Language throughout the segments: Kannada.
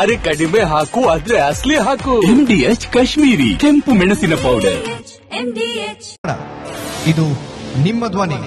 ತರಕಾರಿ ಕಡಿಮೆ ಹಾಕು ಆದ್ರೆ ಅಸಲಿ ಹಾಕು. MDH ಕಾಶ್ಮೀರಿ ಕೆಂಪು ಮೆಣಸಿನ ಪೌಡರ್. ಇದು ನಿಮ್ಮ ಧ್ವನಿ.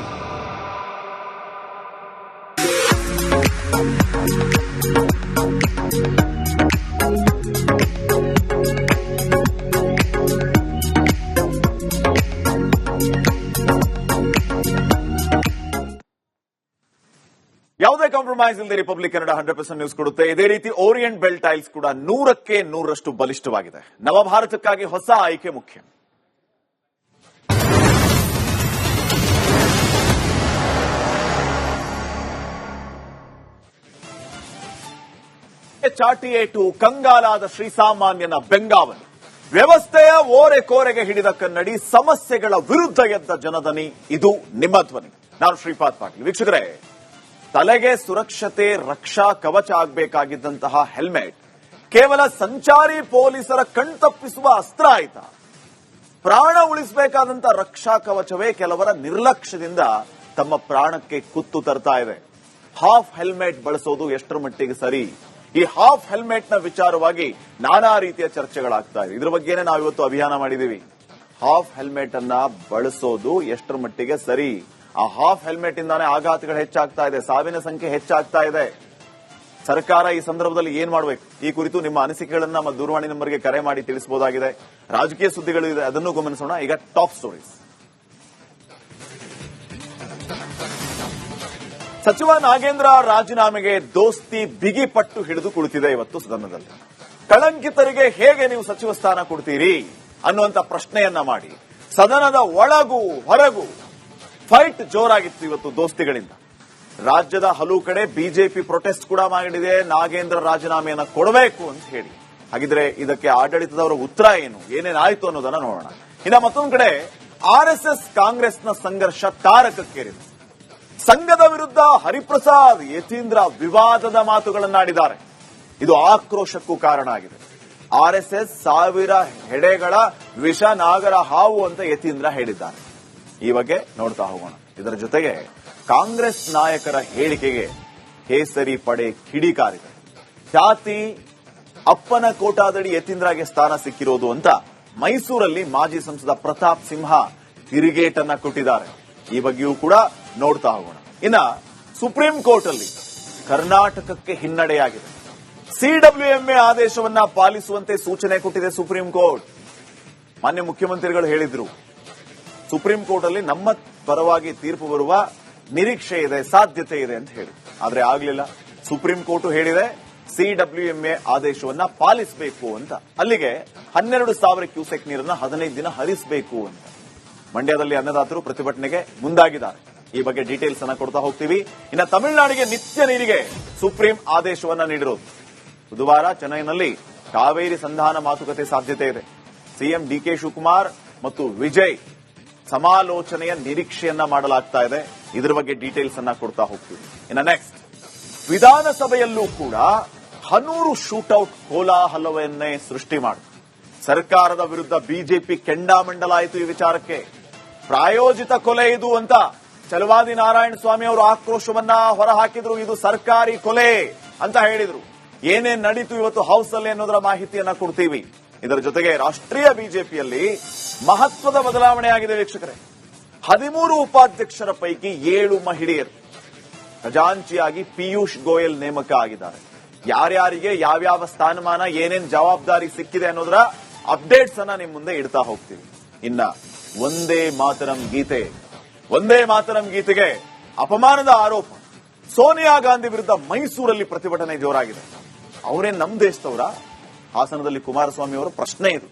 ಯಾವುದೇ ಕಾಂಪ್ರಮೈಸ್ ಇಲ್ಲದೆ ರಿಪಬ್ಲಿಕ್ ಕನ್ನಡ 100% ನ್ಯೂಸ್ ಕೊಡುತ್ತೆ. ಇದೇ ರೀತಿ ಓರಿಯೆಂಟ್ ಬೆಲ್ ಟೈಲ್ಸ್ ಕೂಡ 100ಕ್ಕೆ 100ರಷ್ಟು ಬಲಿಷ್ಠವಾಗಿದೆ. ನವಭಾರತಕ್ಕಾಗಿ ಹೊಸ ಆಯ್ಕೆ ಮುಖ್ಯ. ಚಾಟಿ ಏಟು ಕಂಗಾಲಾದ ಶ್ರೀಸಾಮಾನ್ಯನ ಬೆಂಗಾವಲು. ವ್ಯವಸ್ಥೆಯ ಓರೆಕೋರೆಗೆ ಹಿಡಿದ ಕನ್ನಡಿ, ಸಮಸ್ಯೆಗಳ ವಿರುದ್ಧ ಎದ್ದ ಜನದನಿ. ಇದು ನಿಮ್ಮ ಧ್ವನಿ. ನಾನು ಶ್ರೀಪಾದ್ ಪಾಟೀಲ್. ವೀಕ್ಷಕರೇ, ತಲೆಗೆ ಸುರಕ್ಷತೆ ರಕ್ಷಾ ಕವಚ ಆಗಬೇಕಾಗಿದ್ದಂತಹ ಹೆಲ್ಮೆಟ್ ಕೇವಲ ಸಂಚಾರಿ ಪೊಲೀಸರ ಕಣ್ತಪ್ಪಿಸುವ ಅಸ್ತ್ರ ಆಯ್ತಾ? ಪ್ರಾಣ ಉಳಿಸಬೇಕಾದಂತಹ ರಕ್ಷಾ ಕವಚವೇ ಕೆಲವರ ನಿರ್ಲಕ್ಷ್ಯದಿಂದ ತಮ್ಮ ಪ್ರಾಣಕ್ಕೆ ಕುತ್ತು ತರ್ತಾ ಇದೆ. ಹಾಫ್ ಹೆಲ್ಮೆಟ್ ಬಳಸೋದು ಎಷ್ಟರ ಮಟ್ಟಿಗೆ ಸರಿ? ಈ ಹಾಫ್ ಹೆಲ್ಮೆಟ್ ನ ವಿಚಾರವಾಗಿ ನಾನಾ ರೀತಿಯ ಚರ್ಚೆಗಳಾಗ್ತಾ ಇದೆ. ಇದ್ರ ಬಗ್ಗೆನೇ ನಾವು ಇವತ್ತು ಅಭಿಯಾನ ಮಾಡಿದೀವಿ. ಹಾಫ್ ಹೆಲ್ಮೆಟ್ ಅನ್ನ ಬಳಸೋದು ಎಷ್ಟರ ಮಟ್ಟಿಗೆ ಸರಿ? ಆ ಹಾಫ್ ಹೆಲ್ಮೆಟ್ ಇಂದಾನೇ ಆಘಾತಗಳು ಹೆಚ್ಚಾಗ್ತಾ ಇದೆ, ಸಾವಿನ ಸಂಖ್ಯೆ ಹೆಚ್ಚಾಗ್ತಾ ಇದೆ. ಸರ್ಕಾರ ಈ ಸಂದರ್ಭದಲ್ಲಿ ಏನ್ ಮಾಡಬೇಕು? ಈ ಕುರಿತು ನಿಮ್ಮ ಅನಿಸಿಕೆಗಳನ್ನ ನಮ್ಮ ದೂರವಾಣಿ ನಂಬರ್ಗೆ ಕರೆ ಮಾಡಿ ತಿಳಿಸಬಹುದಾಗಿದೆ. ರಾಜಕೀಯ ಸುದ್ದಿಗಳು ಇದೆ, ಅದನ್ನು ಗಮನಿಸೋಣ. ಈಗ ಟಾಪ್ ಸ್ಟೋರೀಸ್. ಸಚಿವ ನಾಗೇಂದ್ರ ರಾಜೀನಾಮೆಗೆ ದೋಸ್ತಿ ಬಿಗಿ ಪಟ್ಟು ಹಿಡಿದು ಕುಳಿತಿದೆ ಇವತ್ತು ಸದನದಲ್ಲಿ. ಕಳಂಕಿತರಿಗೆ ಹೇಗೆ ನೀವು ಸಚಿವ ಸ್ಥಾನ ಕೊಡ್ತೀರಿ ಅನ್ನುವಂತ ಪ್ರಶ್ನೆಯನ್ನ ಮಾಡಿ ಸದನದ ಒಳಗೂ ಹೊರಗೂ ಫೈಟ್ ಜೋರಾಗಿತ್ತು ಇವತ್ತು ದೋಸ್ತಿಗಳಿಂದ. ರಾಜ್ಯದ ಹಲವು ಕಡೆ ಬಿಜೆಪಿ ಪ್ರೊಟೆಸ್ಟ್ ಕೂಡ ಮಾಡಿದೆ, ನಾಗೇಂದ್ರ ರಾಜೀನಾಮೆಯನ್ನ ಕೊಡಬೇಕು ಅಂತ ಹೇಳಿ. ಹಾಗಿದ್ರೆ ಇದಕ್ಕೆ ಆಡಳಿತದವರ ಉತ್ತರ ಏನು, ಏನೇನಾಯ್ತು ಅನ್ನೋದನ್ನ ನೋಡೋಣ. ಇನ್ನ ಮತ್ತೊಂದು ಕಡೆ ಆರ್ಎಸ್ಎಸ್ ಕಾಂಗ್ರೆಸ್ನ ಸಂಘರ್ಷ ತಾರಕಕ್ಕೇರಿದೆ. ಸಂಘದ ವಿರುದ್ಧ ಹರಿಪ್ರಸಾದ್ ಯತೀಂದ್ರ ವಿವಾದದ ಮಾತುಗಳನ್ನಾಡಿದ್ದಾರೆ. ಇದು ಆಕ್ರೋಶಕ್ಕೂ ಕಾರಣ ಆಗಿದೆ. ಆರ್ಎಸ್ಎಸ್ 1000 ಹೆಡೆಗಳ ವಿಷ ನಾಗರ ಹಾವು ಅಂತ ಯತೀಂದ್ರ ಹೇಳಿದ್ದಾರೆ. ಈ ಬಗ್ಗೆ ನೋಡ್ತಾ ಹೋಗೋಣ. ಇದರ ಜೊತೆಗೆ ಕಾಂಗ್ರೆಸ್ ನಾಯಕರ ಹೇಳಿಕೆಗೆ ಕೇಸರಿ ಪಡೆ ಕಿಡಿಕಾರಿದೆ. ಖ್ಯಾತಿ ಅಪ್ಪನ ಕೋಟಾದಡಿ ಯತೀಂದ್ರಗೆ ಸ್ಥಾನ ಸಿಕ್ಕಿರೋದು ಅಂತ ಮೈಸೂರಲ್ಲಿ ಮಾಜಿ ಸಂಸದ ಪ್ರತಾಪ್ ಸಿಂಹ ತಿರುಗೇಟನ್ನ ಕೊಟ್ಟಿದ್ದಾರೆ. ಈ ಬಗ್ಗೆಯೂ ಕೂಡ ನೋಡ್ತಾ ಹೋಗೋಣ. ಇನ್ನ ಸುಪ್ರೀಂ ಕೋರ್ಟ್ ಅಲ್ಲಿ ಕರ್ನಾಟಕಕ್ಕೆ ಹಿನ್ನಡೆಯಾಗಿದೆ. ಸಿಡಬ್ಲ್ಯೂಎಂಎ ಆದೇಶವನ್ನ ಪಾಲಿಸುವಂತೆ ಸೂಚನೆ ಕೊಟ್ಟಿದೆ ಸುಪ್ರೀಂ ಕೋರ್ಟ್. ಮಾನ್ಯ ಮುಖ್ಯಮಂತ್ರಿಗಳು ಹೇಳಿದ್ರು, ಸುಪ್ರೀಂ ಕೋರ್ಟ್ ಅಲ್ಲಿ ನಮ್ಮ ಪರವಾಗಿ ತೀರ್ಪು ಬರುವ ನಿರೀಕ್ಷೆ ಇದೆ, ಸಾಧ್ಯತೆ ಇದೆ ಅಂತ ಹೇಳಿ. ಆದ್ರೆ ಆಗ್ಲಿಲ್ಲ. ಸುಪ್ರೀಂ ಕೋರ್ಟ್ ಹೇಳಿದೆ ಸಿಡಬ್ಲ್ಯೂಎಂಎ ಆದೇಶವನ್ನ ಪಾಲಿಸಬೇಕು ಅಂತ. ಅಲ್ಲಿಗೆ 12,000 ಕ್ಯೂಸೆಕ್ ನೀರನ್ನ 15 ದಿನ ಹರಿಸಬೇಕು ಅಂತ. ಮಂಡ್ಯದಲ್ಲಿ ಅನ್ನದಾತರು ಪ್ರತಿಭಟನೆಗೆ ಮುಂದಾಗಿದ್ದಾರೆ. ಈ ಬಗ್ಗೆ ಡೀಟೇಲ್ಸ್ ಅನ್ನ ಕೊಡ್ತಾ ಹೋಗ್ತೀವಿ. ಇನ್ನು ತಮಿಳುನಾಡಿಗೆ ನಿತ್ಯ ನೀರಿಗೆ ಸುಪ್ರೀಂ ಆದೇಶವನ್ನ ನೀಡಿರೋದು. ಬುಧವಾರ ಚೆನ್ನೈನಲ್ಲಿ ಕಾವೇರಿ ಸಂಧಾನ ಮಾತುಕತೆ ಸಾಧ್ಯತೆ ಇದೆ. ಸಿಎಂ ಡಿಕೆ ಶಿವಕುಮಾರ್ ಮತ್ತು ವಿಜಯ್ ಸಮಾಲೋಚನೆಯ ನಿರೀಕ್ಷೆಯನ್ನ ಮಾಡಲಾಗ್ತಾ ಇದೆ. ಇದರ ಬಗ್ಗೆ ಡೀಟೇಲ್ಸ್ ಅನ್ನ ಕೊಡ್ತಾ ಹೋಗ್ತೀವಿ. ಇನ್ನು ನೆಕ್ಸ್ಟ್, ವಿಧಾನಸಭೆಯಲ್ಲೂ ಕೂಡ ಹನೂರು ಶೂಟೌಟ್ ಕೋಲಾಹಲವನ್ನೇ ಸೃಷ್ಟಿ ಮಾಡಿತು. ಸರ್ಕಾರದ ವಿರುದ್ಧ ಬಿಜೆಪಿ ಕೆಂಡಾಮಂಡಲಾಯಿತು. ಈ ವಿಚಾರಕ್ಕೆ ಪ್ರಾಯೋಜಿತ ಕೊಲೆ ಇದು ಅಂತ ಚಲವಾದಿ ನಾರಾಯಣ ಸ್ವಾಮಿ ಅವರು ಆಕ್ರೋಶವನ್ನ ಹೊರಹಾಕಿದ್ರು. ಇದು ಸರ್ಕಾರಿ ಕೊಲೆ ಅಂತ ಹೇಳಿದ್ರು. ಏನೇನ್ ನಡೀತು ಇವತ್ತು ಹೌಸ್ ಅಲ್ಲಿ ಅನ್ನೋದರ ಮಾಹಿತಿಯನ್ನ ಕೊಡ್ತೀವಿ. ಇದರ ಜೊತೆಗೆ ರಾಷ್ಟ್ರೀಯ ಬಿಜೆಪಿಯಲ್ಲಿ ಮಹತ್ವದ ಬದಲಾವಣೆ ಆಗಿದೆ ವೀಕ್ಷಕರೇ. 13 ಉಪಾಧ್ಯಕ್ಷರ ಪೈಕಿ 7 ಮಹಿಳೆಯರು ಖಜಾಂಚಿಯಾಗಿ ಪಿಯೂಷ್ ಗೋಯಲ್ ನೇಮಕ ಆಗಿದ್ದಾರೆ. ಯಾರ್ಯಾರಿಗೆ ಯಾವ್ಯಾವ ಸ್ಥಾನಮಾನ, ಏನೇನ್ ಜವಾಬ್ದಾರಿ ಸಿಕ್ಕಿದೆ ಅನ್ನೋದರ ಅಪ್ಡೇಟ್ಸ್ ಅನ್ನ ನಿಮ್ ಮುಂದೆ ಇಡ್ತಾ ಹೋಗ್ತೀವಿ. ಇನ್ನ ಒಂದೇ ಮಾತರಂ ಗೀತೆಗೆ ಅಪಮಾನದ ಆರೋಪ. ಸೋನಿಯಾ ಗಾಂಧಿ ವಿರುದ್ಧ ಮೈಸೂರಲ್ಲಿ ಪ್ರತಿಭಟನೆ ಜೋರಾಗಿದೆ. ಅವರೇ ನಮ್ ದೇಶದವರ? ಹಾಸನದಲ್ಲಿ ಕುಮಾರಸ್ವಾಮಿ ಅವರ ಪ್ರಶ್ನೆ ಇದು.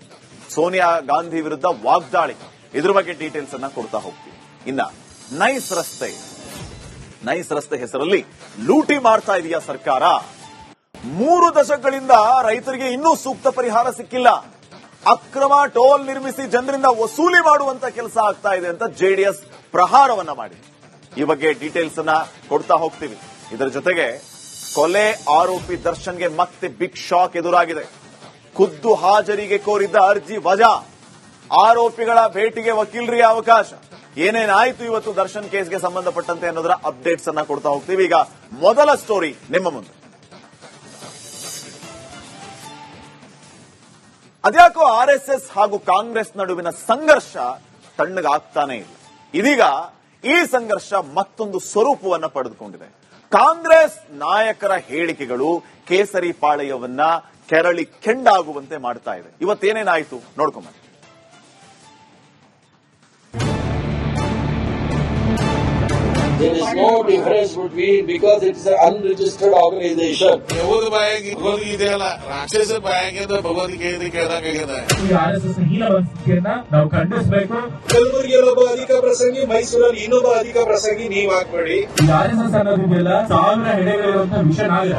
ಸೋನಿಯಾ ಗಾಂಧಿ ವಿರುದ್ಧ ವಾಗ್ದಾಳಿ. ಇದ್ರ ಬಗ್ಗೆ ಡೀಟೇಲ್ಸ್ ಅನ್ನ ಕೊಡ್ತಾ ಹೋಗ್ತೀವಿ. ಇನ್ನ ನೈಸ್ ರಸ್ತೆ ಹೆಸರಲ್ಲಿ ಲೂಟಿ ಮಾಡ್ತಾ ಇದೆಯಾ ಸರ್ಕಾರ? 3 ದಶಕಗಳಿಂದ ರೈತರಿಗೆ ಇನ್ನೂ ಸೂಕ್ತ ಪರಿಹಾರ ಸಿಕ್ಕಿಲ್ಲ. ಅಕ್ರಮ ಟೋಲ್ ನಿರ್ಮಿಸಿ ಜನರಿಂದ ವಸೂಲಿ ಮಾಡುವಂತ ಕೆಲಸ ಆಗ್ತಾ ಇದೆ ಅಂತ ಜೆಡಿಎಸ್ ಪ್ರಹಾರವನ್ನ ಮಾಡಿ. ಈ ಬಗ್ಗೆ ಡೀಟೇಲ್ಸ್ ಅನ್ನ ಕೊಡ್ತಾ ಹೋಗ್ತೀವಿ. ಇದರ ಜೊತೆಗೆ ಕೊಲೆ ಆರೋಪಿ ದರ್ಶನ್ಗೆ ಮತ್ತೆ ಬಿಗ್ ಶಾಕ್ ಎದುರಾಗಿದೆ. ಖುದ್ದು ಹಾಜರಿಗೆ ಕೋರಿದ್ದ ಅರ್ಜಿ ವಜಾ. ಆರೋಪಿಗಳ ಭೇಟಿಗೆ ವಕೀಲರಿಗೆ ಅವಕಾಶ. ಏನೇನಾಯ್ತು ಇವತ್ತು ದರ್ಶನ್ ಕೇಸ್ಗೆ ಸಂಬಂಧಪಟ್ಟಂತೆ ಅನ್ನೋದರ ಅಪ್ಡೇಟ್ಸ್ ಅನ್ನ ಕೊಡ್ತಾ ಹೋಗ್ತೀವಿ. ಈಗ ಮೊದಲ ಸ್ಟೋರಿ ನಿಮ್ಮ ಮುಂದೆ. ಅದ್ಯಾಕೋ RSS ಹಾಗೂ ಕಾಂಗ್ರೆಸ್ ನಡುವಿನ ಸಂಘರ್ಷ ತಣ್ಣಗಾಗ್ತಾನೆ ಇಲ್ಲ. ಇದೀಗ ಈ ಸಂಘರ್ಷ ಮತ್ತೊಂದು ಸ್ವರೂಪವನ್ನ ಪಡೆದುಕೊಂಡಿದೆ. ಕಾಂಗ್ರೆಸ್ ನಾಯಕರ ಹೇಳಿಕೆಗಳು ಕೇಸರಿ ಪಾಳೆಯವನ್ನ ಕೆರಳಿ ಕೆಂಡಾಗುವಂತೆ ಮಾಡ್ತಾ ಇದೆ. ಇವತ್ತೇನೇನಾಯಿತು ನೋಡ್ಕೊಂಬನ್ನಿ. There is no difference between, because it is an unregistered organization. ಯಹೂದ ಬಾಯಿಗೆ ಭಗವದ್ಗೀತೆ ಅಲ್ಲ, ರಾಕ್ಷಸ ಬಾಯಿಗೆ ಭಗವದ್ಗೀತೆ ಕೇಳ್ದಂಗಾಗಿದೆ. ಈ RSS ಹೀನ ಮನಸ್ಥಿತಿಯನ್ನ ನಾವು ಖಂಡಿಸಬೇಕು. ಕಲಬುರಗಿಯಲ್ಲಿ ಒಬ್ಬ ಅಧಿಕ ಪ್ರಸಂಗಿ, ಮೈಸೂರಲ್ಲಿ ಇನ್ನೊಬ್ಬ ಅಧಿಕ ಪ್ರಸಂಗಿ ನೀವು ಹಾಕ್ಬೇಡಿ. ಈ RSS ಅನ್ನೋದಿದೆಯಲ್ಲ 1000 ಹೆಡೆಗಳಿರುವಂತಹ ವಿಷನಾಗ.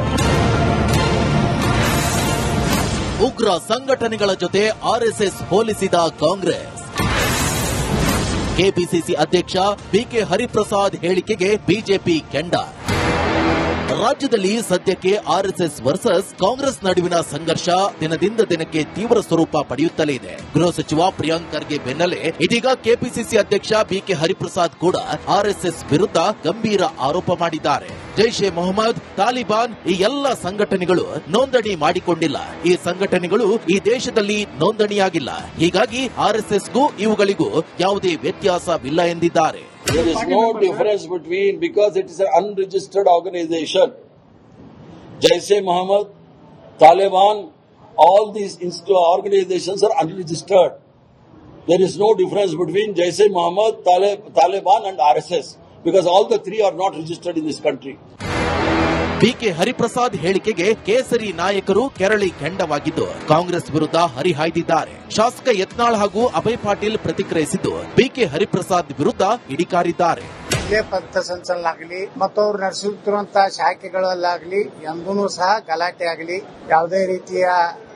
ಉಗ್ರ ಸಂಘಟನೆಗಳ ಜೊತೆ RSS ಹೋಲಿಸಿದ ಕಾಂಗ್ರೆಸ್. ಕೆಪಿಸಿಸಿ ಅಧ್ಯಕ್ಷ ಬಿಕೆ ಹರಿಪ್ರಸಾದ್ ಹೇಳಿಕೆಗೆ ಬಿಜೆಪಿ ಕೆಂಡ. ರಾಜ್ಯದಲ್ಲಿ ಸದ್ಯಕ್ಕೆ RSS ವರ್ಸಸ್ ಕಾಂಗ್ರೆಸ್ ನಡುವಿನ ಸಂಘರ್ಷ ದಿನದಿಂದ ದಿನಕ್ಕೆ ತೀವ್ರ ಸ್ವರೂಪ ಪಡೆಯುತ್ತಲೇ ಇದೆ. ಗೃಹ ಸಚಿವ ಪ್ರಿಯಾಂಕ್ ಖರ್ಗೆ ಬೆನ್ನಲ್ಲೇ ಇದೀಗ ಕೆಪಿಸಿಸಿ ಅಧ್ಯಕ್ಷ ಬಿಕೆ ಹರಿಪ್ರಸಾದ್ ಕೂಡ RSS ವಿರುದ್ಧ ಗಂಭೀರ ಆರೋಪ ಮಾಡಿದ್ದಾರೆ. ಜೈಷ್ ಎ ಮೊಹಮ್ಮದ್, ತಾಲಿಬಾನ್ ಈ ಎಲ್ಲ ಸಂಘಟನೆಗಳು ನೋಂದಣಿ ಮಾಡಿಕೊಂಡಿಲ್ಲ. ಈ ಸಂಘಟನೆಗಳು ಈ ದೇಶದಲ್ಲಿ ನೋಂದಣಿಯಾಗಿಲ್ಲ. ಹೀಗಾಗಿ RSSಗೂ ಇವುಗಳಿಗೂ ಯಾವುದೇ ವ್ಯತ್ಯಾಸವಿಲ್ಲ ಎಂದಿದ್ದಾರೆ. There is no difference between, because it is an unregistered organization. Jaish-e-Mohammed, Taliban, all these organizations are unregistered. There is no difference between Jaish-e-Mohammed, Taliban and RSS, because all the three are not registered in this country. BK Hariprasad ಹೇಳಿಕೆಗೆ ಕೇಸರಿ ನಾಯಕರು ಕೆರಳಿ ಕೆಂಡವಾಗಿದ್ದು ಕಾಂಗ್ರೆಸ್ ವಿರುದ್ಧ ಹರಿಹಾಯ್ದಿದ್ದಾರೆ. ಶಾಸಕ ಯತ್ನಾಳ್ ಹಾಗೂ ಅಭಯ್ ಪಾಟೀಲ್ ಪ್ರತಿಕ್ರಿಯಿಸಿದ್ದು ಬಿಕೆ ಹರಿಪ್ರಸಾದ್ ವಿರುದ್ಧ ಕಿಡಿಕಾರಿದ್ದಾರೆ. ಇಲ್ಲೇ ಪಂಥ ಸಂಚಲನಾಗಲಿ ಮತ್ತು ಅವರು ನಡೆಸುತ್ತಿರುವಂತಹ ಶಾಖೆಗಳಲ್ಲಾಗಲಿ ಎಂದೂ ಸಹ ಗಲಾಟೆ ಆಗಲಿ ಯಾವುದೇ ರೀತಿಯ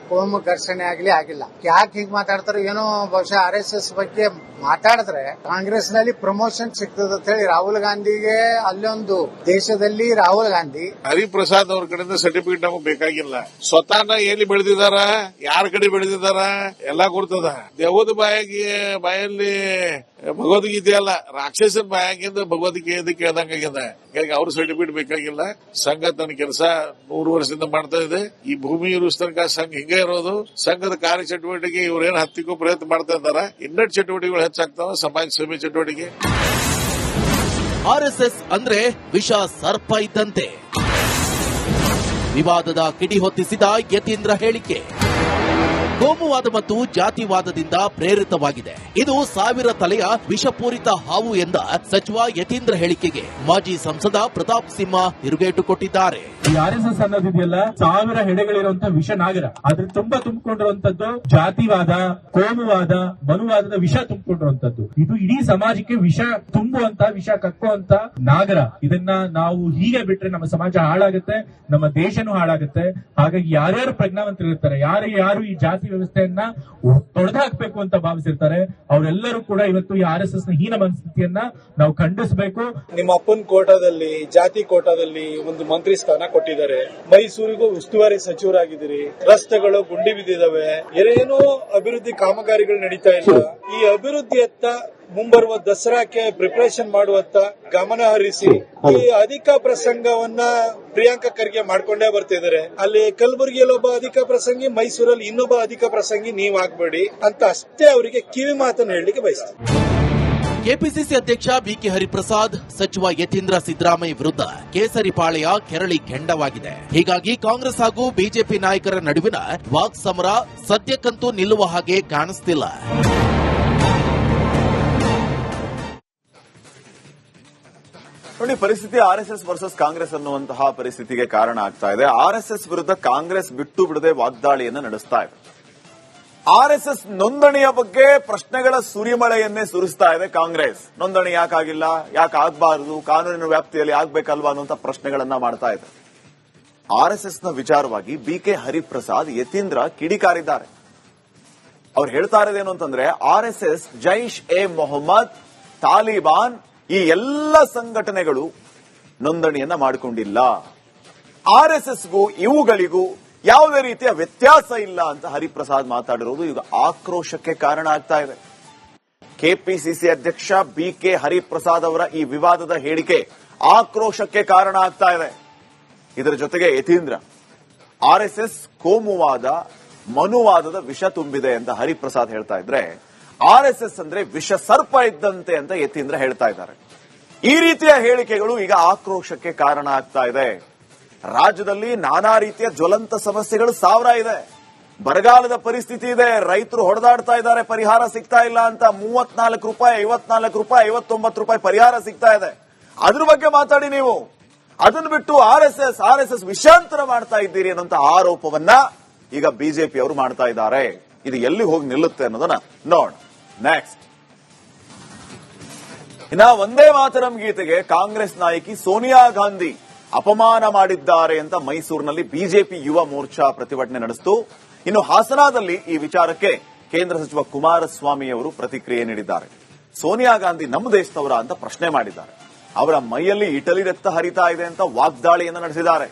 ಕೋಮು ಘರ್ಷಣೆ ಆಗಲಿ ಆಗಿಲ್ಲ. ಯಾಕೆ ಹೀಗೆ ಮಾತಾಡ್ತಾರೆ ಏನೋ, ಬಹುಶಃ RSS ಬಗ್ಗೆ ಮಾತಾಡಿದ್ರೆ ಕಾಂಗ್ರೆಸ್ ನಲ್ಲಿ ಪ್ರಮೋಷನ್ ಸಿಗ್ತದೆ ಅಂತ ಹೇಳಿ ರಾಹುಲ್ ಗಾಂಧಿಗೆ ಅಲ್ಲೊಂದು ದೇಶದಲ್ಲಿ ರಾಹುಲ್ ಗಾಂಧಿ ಹರಿಪ್ರಸಾದ್ ಅವ್ರ ಕಡೆಯಿಂದ ಸರ್ಟಿಫಿಕೇಟ್ ನಮಗೆ ಬೇಕಾಗಿಲ್ಲ. ಸ್ವತಃ ಎಲ್ಲಿ ಬೆಳೆದಿದಾರ, ಯಾರ ಕಡೆ ಬೆಳೆದಿದಾರ ಎಲ್ಲಾ ಗೊತ್ತದ. ದೇವದ ಬಾಯಲ್ಲಿ ಭಗವದ್ಗೀತೆ ಅಲ್ಲ, ರಾಕ್ಷಸನ ಬಾಯಾಗಿಂದ ಭಗವದ್ಗೀತೆ ಕೇಳ್ದಂಗಾಗಿದೆ. ಹೀಗಾಗಿ ಅವ್ರ ಸರ್ಟಿಫಿಕೇಟ್ ಬೇಕಾಗಿಲ್ಲ. ಸಂಘ ತನ್ನ ಕೆಲಸ 100 ವರ್ಷದಿಂದ ಮಾಡ್ತಾ ಇದೆ. ಈ ಭೂಮಿ ಇರುವ ತನಕ ಸಂಘ ಹಿಂಗೆ ಇರೋದು. ಸಂಘದ ಕಾರ್ಯಚಟುವಟಿಕೆ ಇವ್ರೇನು ಹತ್ತಿಕ್ಕೂ ಪ್ರಯತ್ನ ಮಾಡ್ತಾ ಇದ್ದಾರೆ. ಇನ್ನೆರಡು ಚಟುವಟಿಕೆಗಳು ಹೆಚ್ಚಾಗ್ತಾವ, ಸಮಾಜ ಸೇವೆ ಚಟುವಟಿಕೆ. RSS ಅಂದ್ರೆ ವಿಷ ಸರ್ಪ ಇದ್ದಂತೆ. ವಿವಾದದ ಕಿಡಿ ಹೊತ್ತಿಸಿದ ಯತೀಂದ್ರ ಹೇಳಿಕೆ ಕೋಮುವಾದ ಮತ್ತು ಜಾತಿವಾದದಿಂದ ಪ್ರೇರಿತವಾಗಿದೆ. ಇದು 1000 ತಲೆಯ ವಿಷಪೂರಿತ ಹಾವು ಎಂದ ಸಚಿವ ಯತೀಂದ್ರ ಹೇಳಿಕೆಗೆ ಮಾಜಿ ಸಂಸದ ಪ್ರತಾಪ್ ಸಿಂಹ ತಿರುಗೇಟು ಕೊಟ್ಟಿದ್ದಾರೆ. ಈ RSS ಅನ್ನೋದಿದೆಯಲ್ಲ 1000 ಹೆಡೆಗಳಿರುವಂತಹ ವಿಷನಾಗರ. ಅದ್ರ ತುಂಬಿಕೊಂಡಿರುವಂತದ್ದು ಜಾತಿವಾದ, ಕೋಮುವಾದ, ಮನುವಾದದ ವಿಷ ತುಂಬಿಕೊಂಡಿರುವಂತದ್ದು. ಇದು ಇಡೀ ಸಮಾಜಕ್ಕೆ ವಿಷ ತುಂಬುವಂತ, ವಿಷ ಕಕ್ಕುವಂತ ನಾಗರ. ಇದನ್ನ ನಾವು ಹೀಗೆ ಬಿಟ್ರೆ ನಮ್ಮ ಸಮಾಜ ಹಾಳಾಗುತ್ತೆ, ನಮ್ಮ ದೇಶನೂ ಹಾಳಾಗುತ್ತೆ. ಹಾಗಾಗಿ ಯಾರ್ಯಾರು ಪ್ರಜ್ಞಾವಂತರಿರ್ತಾರೆ, ಯಾರು ಈ ಜಾತಿ ವ್ಯವಸ್ಥೆಯನ್ನ ತೊಡೆದು ಹಾಕಬೇಕು ಅಂತ ಭಾವಿಸಿರ್ತಾರೆ, ಅವರೆಲ್ಲರೂ ಕೂಡ ಇವತ್ತು ಈ RSS ನ ಹೀನ ಮನಸ್ಥಿತಿಯನ್ನ ನಾವು ಖಂಡಿಸಬೇಕು. ನಿಮ್ಮ ಅಪ್ಪನ ಕೋಟಾದಲ್ಲಿ, ಜಾತಿ ಕೋಟಾದಲ್ಲಿ ಒಂದು ಮಂತ್ರಿ ಸ್ಥಾನ ಕೊಟ್ಟಿದ್ದಾರೆ. ಮೈಸೂರಿಗೂ ಉಸ್ತುವಾರಿ ಸಚಿವರಾಗಿದ್ದೀರಿ. ರಸ್ತೆಗಳು ಗುಂಡಿ ಬಿದ್ದಿದ್ದಾವೆ, ಏನೇನೋ ಅಭಿವೃದ್ಧಿ ಕಾಮಗಾರಿಗಳು ನಡೀತಾ ಇಲ್ಲ. ಈ ಅಭಿವೃದ್ಧಿಯತ್ತ ಮುಂಬರುವ ದಸರಾಕ್ಕೆ ಪ್ರಿಪರೇಷನ್ ಮಾಡುವತ್ತ ಗಮನ ಹರಿಸಿ ಈ ಅಧಿಕ ಪ್ರಸಂಗವನ್ನ ಪ್ರಿಯಾಂಕ ಖರ್ಗೆ ಮಾಡ್ಕೊಂಡೇ ಬರ್ತಿದ್ದಾರೆ. ಅಲ್ಲಿ ಕಲಬುರಗಿಯಲ್ಲಿ ಒಬ್ಬ ಅಧಿಕ ಪ್ರಸಂಗಿ, ಮೈಸೂರಲ್ಲಿ ಇನ್ನೊಬ್ಬ ಅಧಿಕ ಪ್ರಸಂಗಿ ನೀವು ಆಗ್ಬೇಡಿ ಅಂತ ಅಷ್ಟೇ ಅವರಿಗೆ ಕಿವಿ ಮಾತನ್ನು ಹೇಳಲಿಕ್ಕೆ ಬಯಸ್ತಾರೆ. ಕೆಪಿಸಿಸಿ ಅಧ್ಯಕ್ಷ ಬಿಕೆ ಹರಿಪ್ರಸಾದ್, ಸಚಿವ ಯತೀಂದ್ರ ಸಿದ್ದರಾಮಯ್ಯ ವಿರುದ್ಧ ಕೇಸರಿ ಪಾಳೆಯ ಕೆರಳಿ ಕೆಂಡವಾಗಿದೆ. ಹೀಗಾಗಿ ಕಾಂಗ್ರೆಸ್ ಹಾಗೂ ಬಿಜೆಪಿ ನಾಯಕರ ನಡುವಿನ ವಾಕ್ ಸಮರ ಸದ್ಯಕ್ಕಂತೂ ನಿಲ್ಲುವ ಹಾಗೆ ಕಾಣಿಸ್ತಿಲ್ಲ. ನೋಡಿ, ಪರಿಸ್ಥಿತಿ RSS ವರ್ಸಸ್ ಕಾಂಗ್ರೆಸ್ ಅನ್ನುವಂತಹ ಪರಿಸ್ಥಿತಿಗೆ ಕಾರಣ ಆಗ್ತಾ ಇದೆ. RSS ವಿರುದ್ಧ ಕಾಂಗ್ರೆಸ್ ಬಿಟ್ಟು ಬಿಡದೆ ವಾಗ್ದಾಳಿಯನ್ನು ನಡೆಸ್ತಾ ಇದೆ. RSS ನೋಂದಣಿಯ ಬಗ್ಗೆ ಪ್ರಶ್ನೆಗಳ ಸುರಿಮಳೆಯನ್ನೇ ಸುರಿಸ್ತಾ ಇದೆ ಕಾಂಗ್ರೆಸ್. ನೋಂದಣಿ ಯಾಕಾಗಿಲ್ಲ, ಯಾಕೆ ಆಗಬಾರದು, ಕಾನೂನಿನ ವ್ಯಾಪ್ತಿಯಲ್ಲಿ ಆಗ್ಬೇಕಲ್ವಾ ಅನ್ನುವಂಥ ಪ್ರಶ್ನೆಗಳನ್ನ ಮಾಡ್ತಾ ಇದೆ. RSS ನ ವಿಚಾರವಾಗಿ ಬಿಕೆ ಹರಿಪ್ರಸಾದ್, ಯತೀಂದ್ರ ಕಿಡಿಕಾರಿದ್ದಾರೆ. ಅವ್ರು ಹೇಳ್ತಾ ಇರೋದೇನು ಅಂತಂದ್ರೆ, RSS, ಜೈಷ್ ಎ ಮೊಹಮ್ಮದ್, ತಾಲಿಬಾನ್ ಈ ಎಲ್ಲ ಸಂಘಟನೆಗಳು ನೋಂದಣಿಯನ್ನ ಮಾಡಿಕೊಂಡಿಲ್ಲ. RSSಗೂ ಇವುಗಳಿಗೂ ಯಾವುದೇ ರೀತಿಯ ವ್ಯತ್ಯಾಸ ಇಲ್ಲ ಅಂತ ಹರಿಪ್ರಸಾದ್ ಮಾತಾಡಿರೋದು ಈಗ ಆಕ್ರೋಶಕ್ಕೆ ಕಾರಣ ಆಗ್ತಾ ಇದೆ. ಕೆಪಿಸಿಸಿ ಅಧ್ಯಕ್ಷ ಬಿಕೆ ಹರಿಪ್ರಸಾದ್ ಅವರ ಈ ವಿವಾದದ ಹೇಳಿಕೆ ಆಕ್ರೋಶಕ್ಕೆ ಕಾರಣ ಆಗ್ತಾ ಇದೆ. ಇದರ ಜೊತೆಗೆ ಯತೀಂದ್ರ RSS ಕೋಮುವಾದ, ಮನುವಾದದ ವಿಷ ತುಂಬಿದೆ ಅಂತ ಹರಿಪ್ರಸಾದ್ ಹೇಳ್ತಾ ಇದ್ರೆ, RSS ಅಂದ್ರೆ ವಿಷ ಸರ್ಪ ಇದ್ದಂತೆ ಅಂತ ಯತೀಂದ್ರ ಹೇಳ್ತಾ ಇದ್ದಾರೆ. ಈ ರೀತಿಯ ಹೇಳಿಕೆಗಳು ಈಗ ಆಕ್ರೋಶಕ್ಕೆ ಕಾರಣ ಆಗ್ತಾ ಇದೆ. ರಾಜ್ಯದಲ್ಲಿ ನಾನಾ ರೀತಿಯ ಜ್ವಲಂತ ಸಮಸ್ಯೆಗಳು ಸಾವಿರ ಇದೆ. ಬರಗಾಲದ ಪರಿಸ್ಥಿತಿ ಇದೆ, ರೈತರು ಹೊಡೆದಾಡ್ತಾ ಇದ್ದಾರೆ, ಪರಿಹಾರ ಸಿಗ್ತಾ ಇಲ್ಲ ಅಂತ. 34 ರೂಪಾಯಿ, 54 ರೂಪಾಯಿ, 59 ರೂಪಾಯಿ ಪರಿಹಾರ ಸಿಗ್ತಾ ಇದೆ. ಅದ್ರ ಬಗ್ಗೆ ಮಾತಾಡಿ ನೀವು. ಅದನ್ನು ಬಿಟ್ಟು RSS ವಿಷಾಂತರ ಮಾಡ್ತಾ ಇದ್ದೀರಿ ಅನ್ನೋಂತ ಆರೋಪವನ್ನ ಈಗ ಬಿಜೆಪಿ ಅವರು ಮಾಡ್ತಾ ಇದ್ದಾರೆ. ಇದು ಎಲ್ಲಿ ಹೋಗಿ ನಿಲ್ಲುತ್ತೆ ಅನ್ನೋದನ್ನ ನೋಡ. ನೆಕ್ಸ್ಟ್, ಇನ್ನ ವಂದೇ ಮಾತರಂ ಗೀತೆಗೆ ಕಾಂಗ್ರೆಸ್ ನಾಯಕಿ ಸೋನಿಯಾ ಗಾಂಧಿ ಅಪಮಾನ ಮಾಡಿದ್ದಾರೆ ಅಂತ ಮೈಸೂರಿನಲ್ಲಿ ಬಿಜೆಪಿ ಯುವ ಮೋರ್ಚಾ ಪ್ರತಿಭಟನೆ ನಡೆಸಿತು. ಇನ್ನು ಹಾಸನದಲ್ಲಿ ಈ ವಿಚಾರಕ್ಕೆ ಕೇಂದ್ರ ಸಚಿವ ಕುಮಾರಸ್ವಾಮಿ ಅವರು ಪ್ರತಿಕ್ರಿಯೆ ನೀಡಿದ್ದಾರೆ. ಸೋನಿಯಾ ಗಾಂಧಿ ನಮ್ಮ ದೇಶದವರ ಅಂತ ಪ್ರಶ್ನೆ ಮಾಡಿದ್ದಾರೆ. ಅವರ ಮೈಯಲ್ಲಿ ಇಟಲಿ ರಕ್ತ ಹರಿತಾ ಇದೆ ಅಂತ ವಾಗ್ದಾಳಿಯನ್ನು ನಡೆಸಿದ್ದಾರೆ.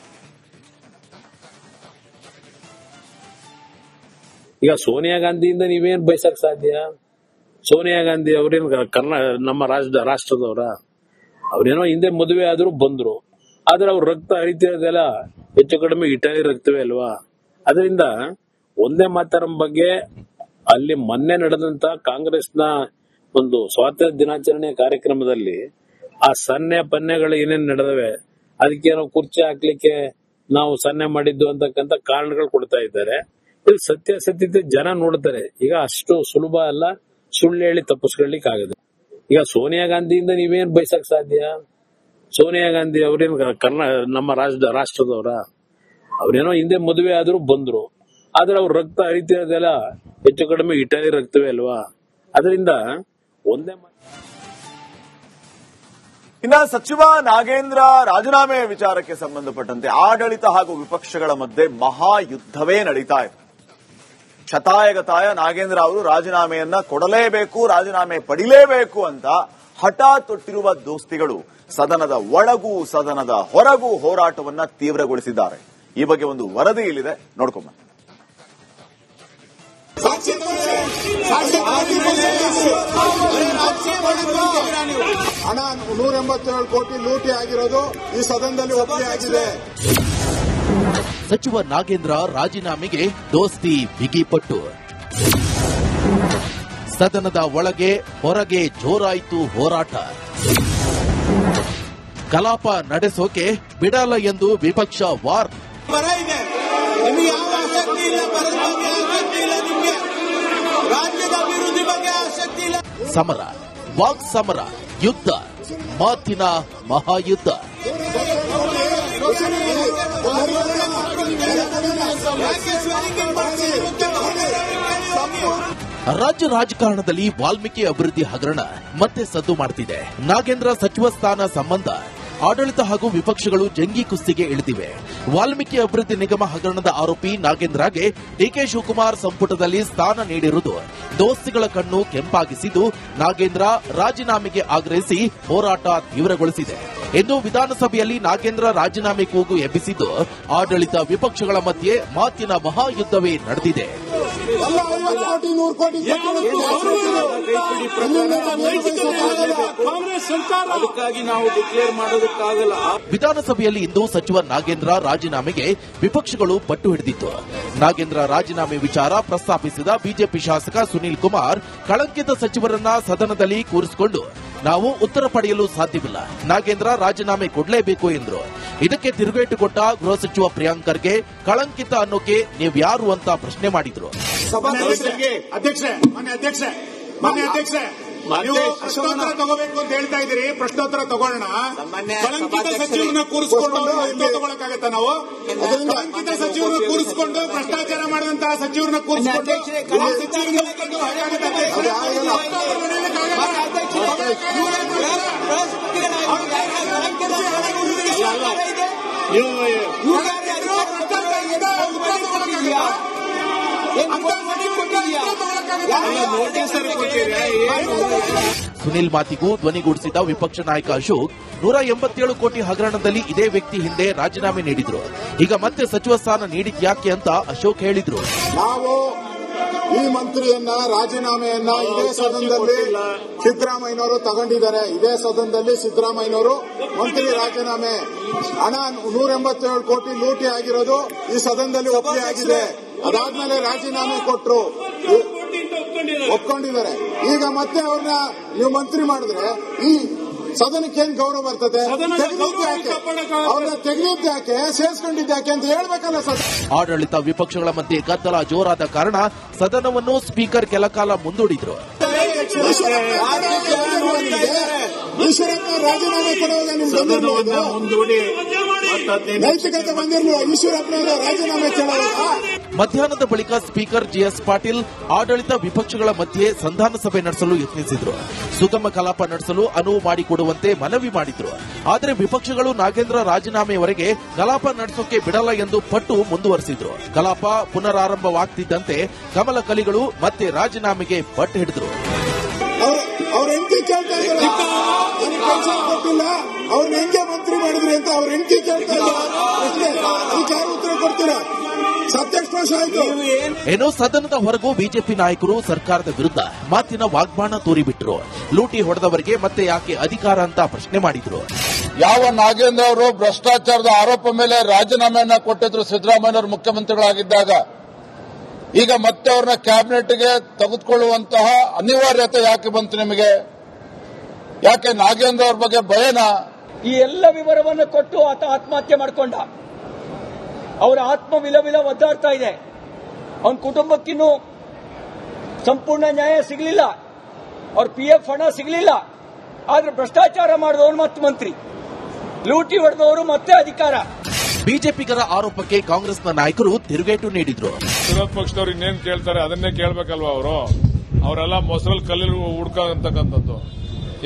ಈಗ ಸೋನಿಯಾ ಗಾಂಧಿಯಿಂದ ನೀವೇನ್ ಬಯಸಕ್ ಸಾಧ್ಯ? ಸೋನಿಯಾ ಗಾಂಧಿ ಅವ್ರೇನ್ ನಮ್ಮ ರಾಷ್ಟ್ರದವರ? ಅವ್ರೇನೋ ಹಿಂದೆ ಮದುವೆ ಆದ್ರೂ ಬಂದ್ರು, ಆದ್ರೆ ಅವ್ರ ರಕ್ತ ಹರಿತಿರೋದೆಲ್ಲ ಹೆಚ್ಚು ಕಡಿಮೆ ಇಟಲಿ ರಕ್ತವೇ ಅಲ್ವಾ? ಅದರಿಂದ ಒಂದೇ ಮಾತರಂ ಬಗ್ಗೆ ಅಲ್ಲಿ ಮೊನ್ನೆ ನಡೆದಂತ ಕಾಂಗ್ರೆಸ್ನ ಒಂದು ಸ್ವಾತಂತ್ರ್ಯ ದಿನಾಚರಣೆ ಕಾರ್ಯಕ್ರಮದಲ್ಲಿ ಆ ಸನ್ನೆ ಪನ್ನೆಗಳು ಏನೇನ್ ನಡೆದವೆ, ಅದಕ್ಕೇನೋ ಕುರ್ಚಿ ಹಾಕ್ಲಿಕ್ಕೆ ನಾವು ಸನ್ನೆ ಮಾಡಿದ್ದು ಅಂತಕ್ಕಂಥ ಕಾರಣಗಳು ಕೊಡ್ತಾ ಇದ್ದಾರೆ. ಇದು ಸತ್ಯಾಸತ್ಯತೆ ಜನ ನೋಡ್ತಾರೆ. ಈಗ ಅಷ್ಟು ಸುಲಭ ಅಲ್ಲ ಸುಳ್ಳು ಹೇಳಿ ತಪ್ಪಿಸ್ಕೊಳ್ಳಿಕ್ ಆಗದು. ಈಗ ಸೋನಿಯಾ ಗಾಂಧಿಯಿಂದ ನೀವೇನ್ ಬಯಸಕ್ ಸಾಧ್ಯ? ಸೋನಿಯಾ ಗಾಂಧಿ ಅವ್ರೇನ್ ನಮ್ಮ ರಾಷ್ಟ್ರದವರ? ಅವ್ರೇನೋ ಹಿಂದೆ ಮದುವೆ ಆದ್ರೂ ಬಂದ್ರು, ಆದ್ರೆ ಅವ್ರ ರಕ್ತ ಹರಿತಿರೋದೆಲ್ಲ ಹೆಚ್ಚು ಕಡಿಮೆ ಇಟಲಿ ರಕ್ತವೇ ಅಲ್ವಾ? ಅದರಿಂದ ಒಂದೇ ಇನ್ನ ಸಚಿವ ನಾಗೇಂದ್ರ ರಾಜೀನಾಮೆ ವಿಚಾರಕ್ಕೆ ಸಂಬಂಧಪಟ್ಟಂತೆ ಆಡಳಿತ ಹಾಗೂ ವಿಪಕ್ಷಗಳ ಮಧ್ಯೆ ಮಹಾಯುದ್ಧವೇ ನಡೀತಾ ಇದೆ. ಶತಾಯಗತಾಯ ನಾಗೇಂದ್ರ ಅವರು ರಾಜೀನಾಮೆಯನ್ನ ಕೊಡಲೇಬೇಕು, ರಾಜೀನಾಮೆ ಪಡಿಲೇಬೇಕು ಅಂತ ಹಠ ತೊಟ್ಟಿರುವ ದೋಸ್ತಿಗಳು ಸದನದ ಒಳಗೂ ಸದನದ ಹೊರಗೂ ಹೋರಾಟವನ್ನ ತೀವ್ರಗೊಳಿಸಿದ್ದಾರೆ. ಈ ಬಗ್ಗೆ ಒಂದು ವರದಿ ಇಲ್ಲಿದೆ, ನೋಡ್ಕೊಂಬ. ಹಣ 187 ಕೋಟಿ ಲೂಟಿ ಆಗಿರೋದು ಈ ಸದನದಲ್ಲಿ ಒಪ್ಪಿಗೆ ಆಗಿದೆ. ಸಚಿವ ನಾಗೇಂದ್ರ ರಾಜೀನಾಮೆಗೆ ದೋಸ್ತಿ ಬಿಗಿಪಟ್ಟು. ಸದನದ ಒಳಗೆ ಹೊರಗೆ ಜೋರಾಯಿತು ಹೋರಾಟ. ಕಲಾಪ ನಡೆಸೋಕೆ ಬಿಡಲ್ಲ ಎಂದು ವಿಪಕ್ಷ ವಾರ್. ಸಮರ, ವಾಕ್ ಸಮರ, ಯುದ್ಧ, ಮಾತಿನ ಮಹಾಯುದ್ಧ. ರಾಜ್ಯ ರಾಜಕಾರಣದಲ್ಲಿ ವಾಲ್ಮೀಕಿ ಅಭಿವೃದ್ಧಿ ಹಗರಣ ಮತ್ತೆ ಸದ್ದು ಮಾಡುತ್ತಿದೆ. ನಾಗೇಂದ್ರ ಸಚಿವ ಸ್ಥಾನ ಸಂಬಂಧ ಆಡಳಿತ ಹಾಗೂ ವಿಪಕ್ಷಗಳು ಜಂಗಿ ಕುಸ್ತಿಗೆ ಇಳಿದಿವೆ. ವಾಲ್ಮೀಕಿ ಅಭಿವೃದ್ಧಿ ನಿಗಮ ಹಗರಣದ ಆರೋಪಿ ನಾಗೇಂದ್ರಗೆ ಡಿಕೆ ಶಿವಕುಮಾರ್ ಸಂಪುಟದಲ್ಲಿ ಸ್ಥಾನ ನೀಡಿರುವುದು ದೋಸ್ತಿಗಳ ಕಣ್ಣು ಕೆಂಪಾಗಿಸಿದ್ದು, ನಾಗೇಂದ್ರ ರಾಜೀನಾಮೆಗೆ ಆಗ್ರಹಿಸಿ ಹೋರಾಟ ತೀವ್ರಗೊಳಿಸಿದೆ. ಇಂದು ವಿಧಾನಸಭೆಯಲ್ಲಿ ನಾಗೇಂದ್ರ ರಾಜೀನಾಮೆ ಕೂಗು ಎಬ್ಬಿಸಿದ್ದು, ಆಡಳಿತ ವಿಪಕ್ಷಗಳ ಮಧ್ಯೆ ಮಾತಿನ ಮಹಾಯುದ್ಧವೇ ನಡೆದಿದೆ. ವಿಧಾನಸಭೆಯಲ್ಲಿ ಇಂದು ಸಚಿವ ನಾಗೇಂದ್ರ ರಾಜೀನಾಮೆಗೆ ವಿಪಕ್ಷಗಳು ಪಟ್ಟು ಹಿಡಿದಿತ್ತು. ನಾಗೇಂದ್ರ ರಾಜೀನಾಮೆ ವಿಚಾರ ಪ್ರಸ್ತಾಪಿಸಿದ ಬಿಜೆಪಿ ಶಾಸಕ ಸುನೀಲ್ ಕುಮಾರ್ ಕಳಂಕಿತ ಸಚಿವರನ್ನ ಸದನದಲ್ಲಿ ಕೂರಿಸಿಕೊಂಡು ನಾವು ಉತ್ತರ ಪಡೆಯಲು ಸಾಧ್ಯವಿಲ್ಲ, ನಾಗೇಂದ್ರ ರಾಜೀನಾಮೆ ಕೊಡಲೇಬೇಕು ಎಂದರು. ಇದಕ್ಕೆ ತಿರುಗೇಟು ಕೊಟ್ಟ ಗೃಹ ಸಚಿವ ಪ್ರಿಯಾಂಕ್ ಖರ್ಗೆ ಕಳಂಕಿತ ಅನ್ನೋಕೆ ನೀವ್ಯಾರು ಅಂತ ಪ್ರಶ್ನೆ ಮಾಡಿದ್ರು. ನೀವು ಪ್ರಶ್ನೋತ್ತರ ತಗೋಬೇಕು ಅಂತ ಹೇಳ್ತಾ ಇದ್ದೀರಿ, ಪ್ರಶ್ನೋತ್ತರ ತಗೊಳ್ಳೋಣ. ಕಳಂಕಿತ ಸಚಿವರನ್ನ ಕೂರಿಸಿಕೊಂಡು ತಗೊಳಕ್ಕಾಗತ್ತ? ನಾವು ಕಳಂಕಿತ ಸಚಿವರನ್ನ ಕೂರಿಸಿಕೊಂಡು ಭ್ರಷ್ಟಾಚಾರ ಮಾಡಿದಂತಹ ಸಚಿವರನ್ನ ಕೂರಿಸಿಕೊಂಡು ಸುನಿಲ್ ಮಾತಿಗೂ ಧ್ವನಿಗೂಡಿಸಿದ ವಿಪಕ್ಷ ನಾಯಕ ಅಶೋಕ್ 187 ಕೋಟಿ ಹಗರಣದಲ್ಲಿ ಇದೇ ವ್ಯಕ್ತಿ ಹಿಂದೆ ರಾಜೀನಾಮೆ ನೀಡಿದ್ರು. ಈಗ ಮತ್ತೆ ಸಚಿವ ಸ್ಥಾನ ನೀಡಿದ್ಯಾಕೆ ಅಂತ ಅಶೋಕ್ ಹೇಳಿದ್ರು. ನಾವು ಈ ಮಂತ್ರಿಯನ್ನ ರಾಜೀನಾಮೆಯನ್ನ ಇದೇ ಸದನದಲ್ಲಿ ಸಿದ್ದರಾಮಯ್ಯನವರು ತಗೊಂಡಿದ್ದಾರೆ. ಇದೇ ಸದನದಲ್ಲಿ ಸಿದ್ದರಾಮಯ್ಯನವರು ಮಂತ್ರಿ ರಾಜೀನಾಮೆ, ಹಣ 187 ಕೋಟಿ ಲೂಟಿ ಆಗಿರೋದು ಈ ಸದನದಲ್ಲಿ ಒಪ್ಪಿಗೆ ಆಗಿದೆ. ಅದಾದ್ಮೇಲೆ ರಾಜೀನಾಮೆ ಕೊಟ್ಟರು, ಒಪ್ಕೊಂಡಿದ್ದಾರೆ. ಈಗ ಮತ್ತೆ ಅವ್ರನ್ನ ನೀವು ಮಂತ್ರಿ ಮಾಡಿದ್ರೆ ಈ ಸದನಕ್ಕೆ ಏನ್ ಗೌರವ ಬರ್ತದೆ? ಅವ್ರನ್ನ ತೆಗೆದಿದ್ದಾಕೆ, ಸೇರಿಸ್ಕೊಂಡಿದ್ದಾಕೆ ಅಂತ ಹೇಳ್ಬೇಕಲ್ಲ ಸರ್. ಆಡಳಿತ ವಿಪಕ್ಷಗಳ ಮಧ್ಯೆ ಗದ್ದಲ ಜೋರಾದ ಕಾರಣ ಸದನವನ್ನು ಸ್ಪೀಕರ್ ಕೆಲಕಾಲ ಮುಂದೂಡಿದ್ರು. ಈಶ್ವರಪ್ಪ ರಾಜೀನಾಮೆ ಕೊಡುವಾಗ ನಿಮ್ಗೆ ಮುಂದೂಡಿ ನೈತಿಕತೆ ಬಂದಿರಲಿಲ್ಲ. ಈಶ್ವರಪ್ಪನವರ ರಾಜೀನಾಮೆ ಕೇಳುವಾಗ ಮಧ್ಯಾಹ್ನದ ಬಳಿಕ ಸ್ಪೀಕರ್ ಜಿಎಸ್ ಪಾಟೀಲ್ ಆಡಳಿತ ವಿಪಕ್ಷಗಳ ಮಧ್ಯೆ ಸಂಧಾನ ಸಭೆ ನಡೆಸಲು ಯತ್ನಿಸಿದ್ರು. ಸುಗಮ ಕಲಾಪ ನಡೆಸಲು ಅನುವು ಮಾಡಿಕೊಡುವಂತೆ ಮನವಿ ಮಾಡಿದ್ರು. ಆದರೆ ವಿಪಕ್ಷಗಳು ನಾಗೇಂದ್ರ ರಾಜೀನಾಮೆಯವರೆಗೆ ಕಲಾಪ ನಡೆಸೋಕೆ ಬಿಡಲ್ಲ ಎಂದು ಪಟ್ಟು ಮುಂದುವರೆಸಿದ್ರು. ಕಲಾಪ ಪುನರಾರಂಭವಾಗ್ತಿದ್ದಂತೆ ಕಮಲ ಕಲಿಗಳು ಮತ್ತೆ ರಾಜೀನಾಮೆಗೆ ಪಟ್ಟು ಹಿಡಿದ್ರು. ಅವ್ರ ಹೆಂಡತಿ ಕೇಳ್ತಾ ಇದ್ದಾರೆ, ಕೊಟ್ಟಿಲ್ಲ, ಅವ್ರನ್ನ ಹೆಂಗೆ ಮಂತ್ರಿ ಮಾಡಿದ್ರಿ ಅಂತ ಅವ್ರ ಹೆಂಡತಿ ಕೇಳ್ತಾ ಇದ್ದಾರೆ. ಅದಕ್ಕೆ ಯಾರು ಉತ್ತರ ಕೊಡ್ತೀರಾ? ಸತ್ಯಕ್ಷ ಆಯ್ತು. ಏನೋ ಸದನದ ಹೊರಗೂ ಬಿಜೆಪಿ ನಾಯಕರು ಸರ್ಕಾರದ ವಿರುದ್ಧ ಮಾತಿನ ವಾಗ್ಬಾಣ ತೋರಿಬಿಟ್ರು. ಲೂಟಿ ಹೊಡೆದವರಿಗೆ ಮತ್ತೆ ಯಾಕೆ ಅಧಿಕಾರ ಅಂತ ಪ್ರಶ್ನೆ ಮಾಡಿದ್ರು. ಯಾವ ನಾಗೇಂದ್ರ ಅವರು ಭ್ರಷ್ಟಾಚಾರದ ಆರೋಪ ಮೇಲೆ ರಾಜೀನಾಮೆಯನ್ನ ಕೊಟ್ಟಿದ್ರು ಸಿದ್ದರಾಮಯ್ಯನವರು ಮುಖ್ಯಮಂತ್ರಿಗಳಾಗಿದ್ದಾಗ, ಈಗ ಮತ್ತೆ ಅವ್ರನ್ನ ಕ್ಯಾಬಿನೆಟ್ಗೆ ತೆಗೆದುಕೊಳ್ಳುವಂತಹ ಅನಿವಾರ್ಯತೆ ಯಾಕೆ ಬಂತು ನಿಮಗೆ? ಯಾಕೆ ನಾಗೇಂದ್ರ ಅವ್ರ ಬಗ್ಗೆ ಭಯನಾ? ಈ ಎಲ್ಲ ವಿವರವನ್ನು ಕೊಟ್ಟು ಆತ ಆತ್ಮಹತ್ಯೆ ಮಾಡಿಕೊಂಡ. ಅವರ ಆತ್ಮ ವಿಲವಿಲ ಒದ್ದಾಡ್ತಾ ಇದೆ. ಅವನ ಕುಟುಂಬಕ್ಕಿನ್ನೂ ಸಂಪೂರ್ಣ ನ್ಯಾಯ ಸಿಗಲಿಲ್ಲ, ಅವ್ರ PF ಹಣ ಸಿಗಲಿಲ್ಲ. ಆದ್ರೆ ಭ್ರಷ್ಟಾಚಾರ ಮಾಡಿದವರು ಮತ್ತೆ ಮಂತ್ರಿ, ಲೂಟಿ ಹೊಡೆದವರು ಮತ್ತೆ ಅಧಿಕಾರ. ಬಿಜೆಪಿಗರ ಆರೋಪಕ್ಕೆ ಕಾಂಗ್ರೆಸ್ನ ನಾಯಕರು ತಿರುಗೇಟು ನೀಡಿದ್ರು. ವಿರೋಧ ಪಕ್ಷದವ್ರು ಇನ್ನೇನು ಕೇಳ್ತಾರೆ ಅದನ್ನೇ ಕೇಳಬೇಕಲ್ವಾ ಅವರು? ಅವರೆಲ್ಲ ಮೊಸರಲ್ಲಿ ಕಲ್ಲಿರು ಹುಡ್ಕಂತಕ್ಕಂಥದ್ದು.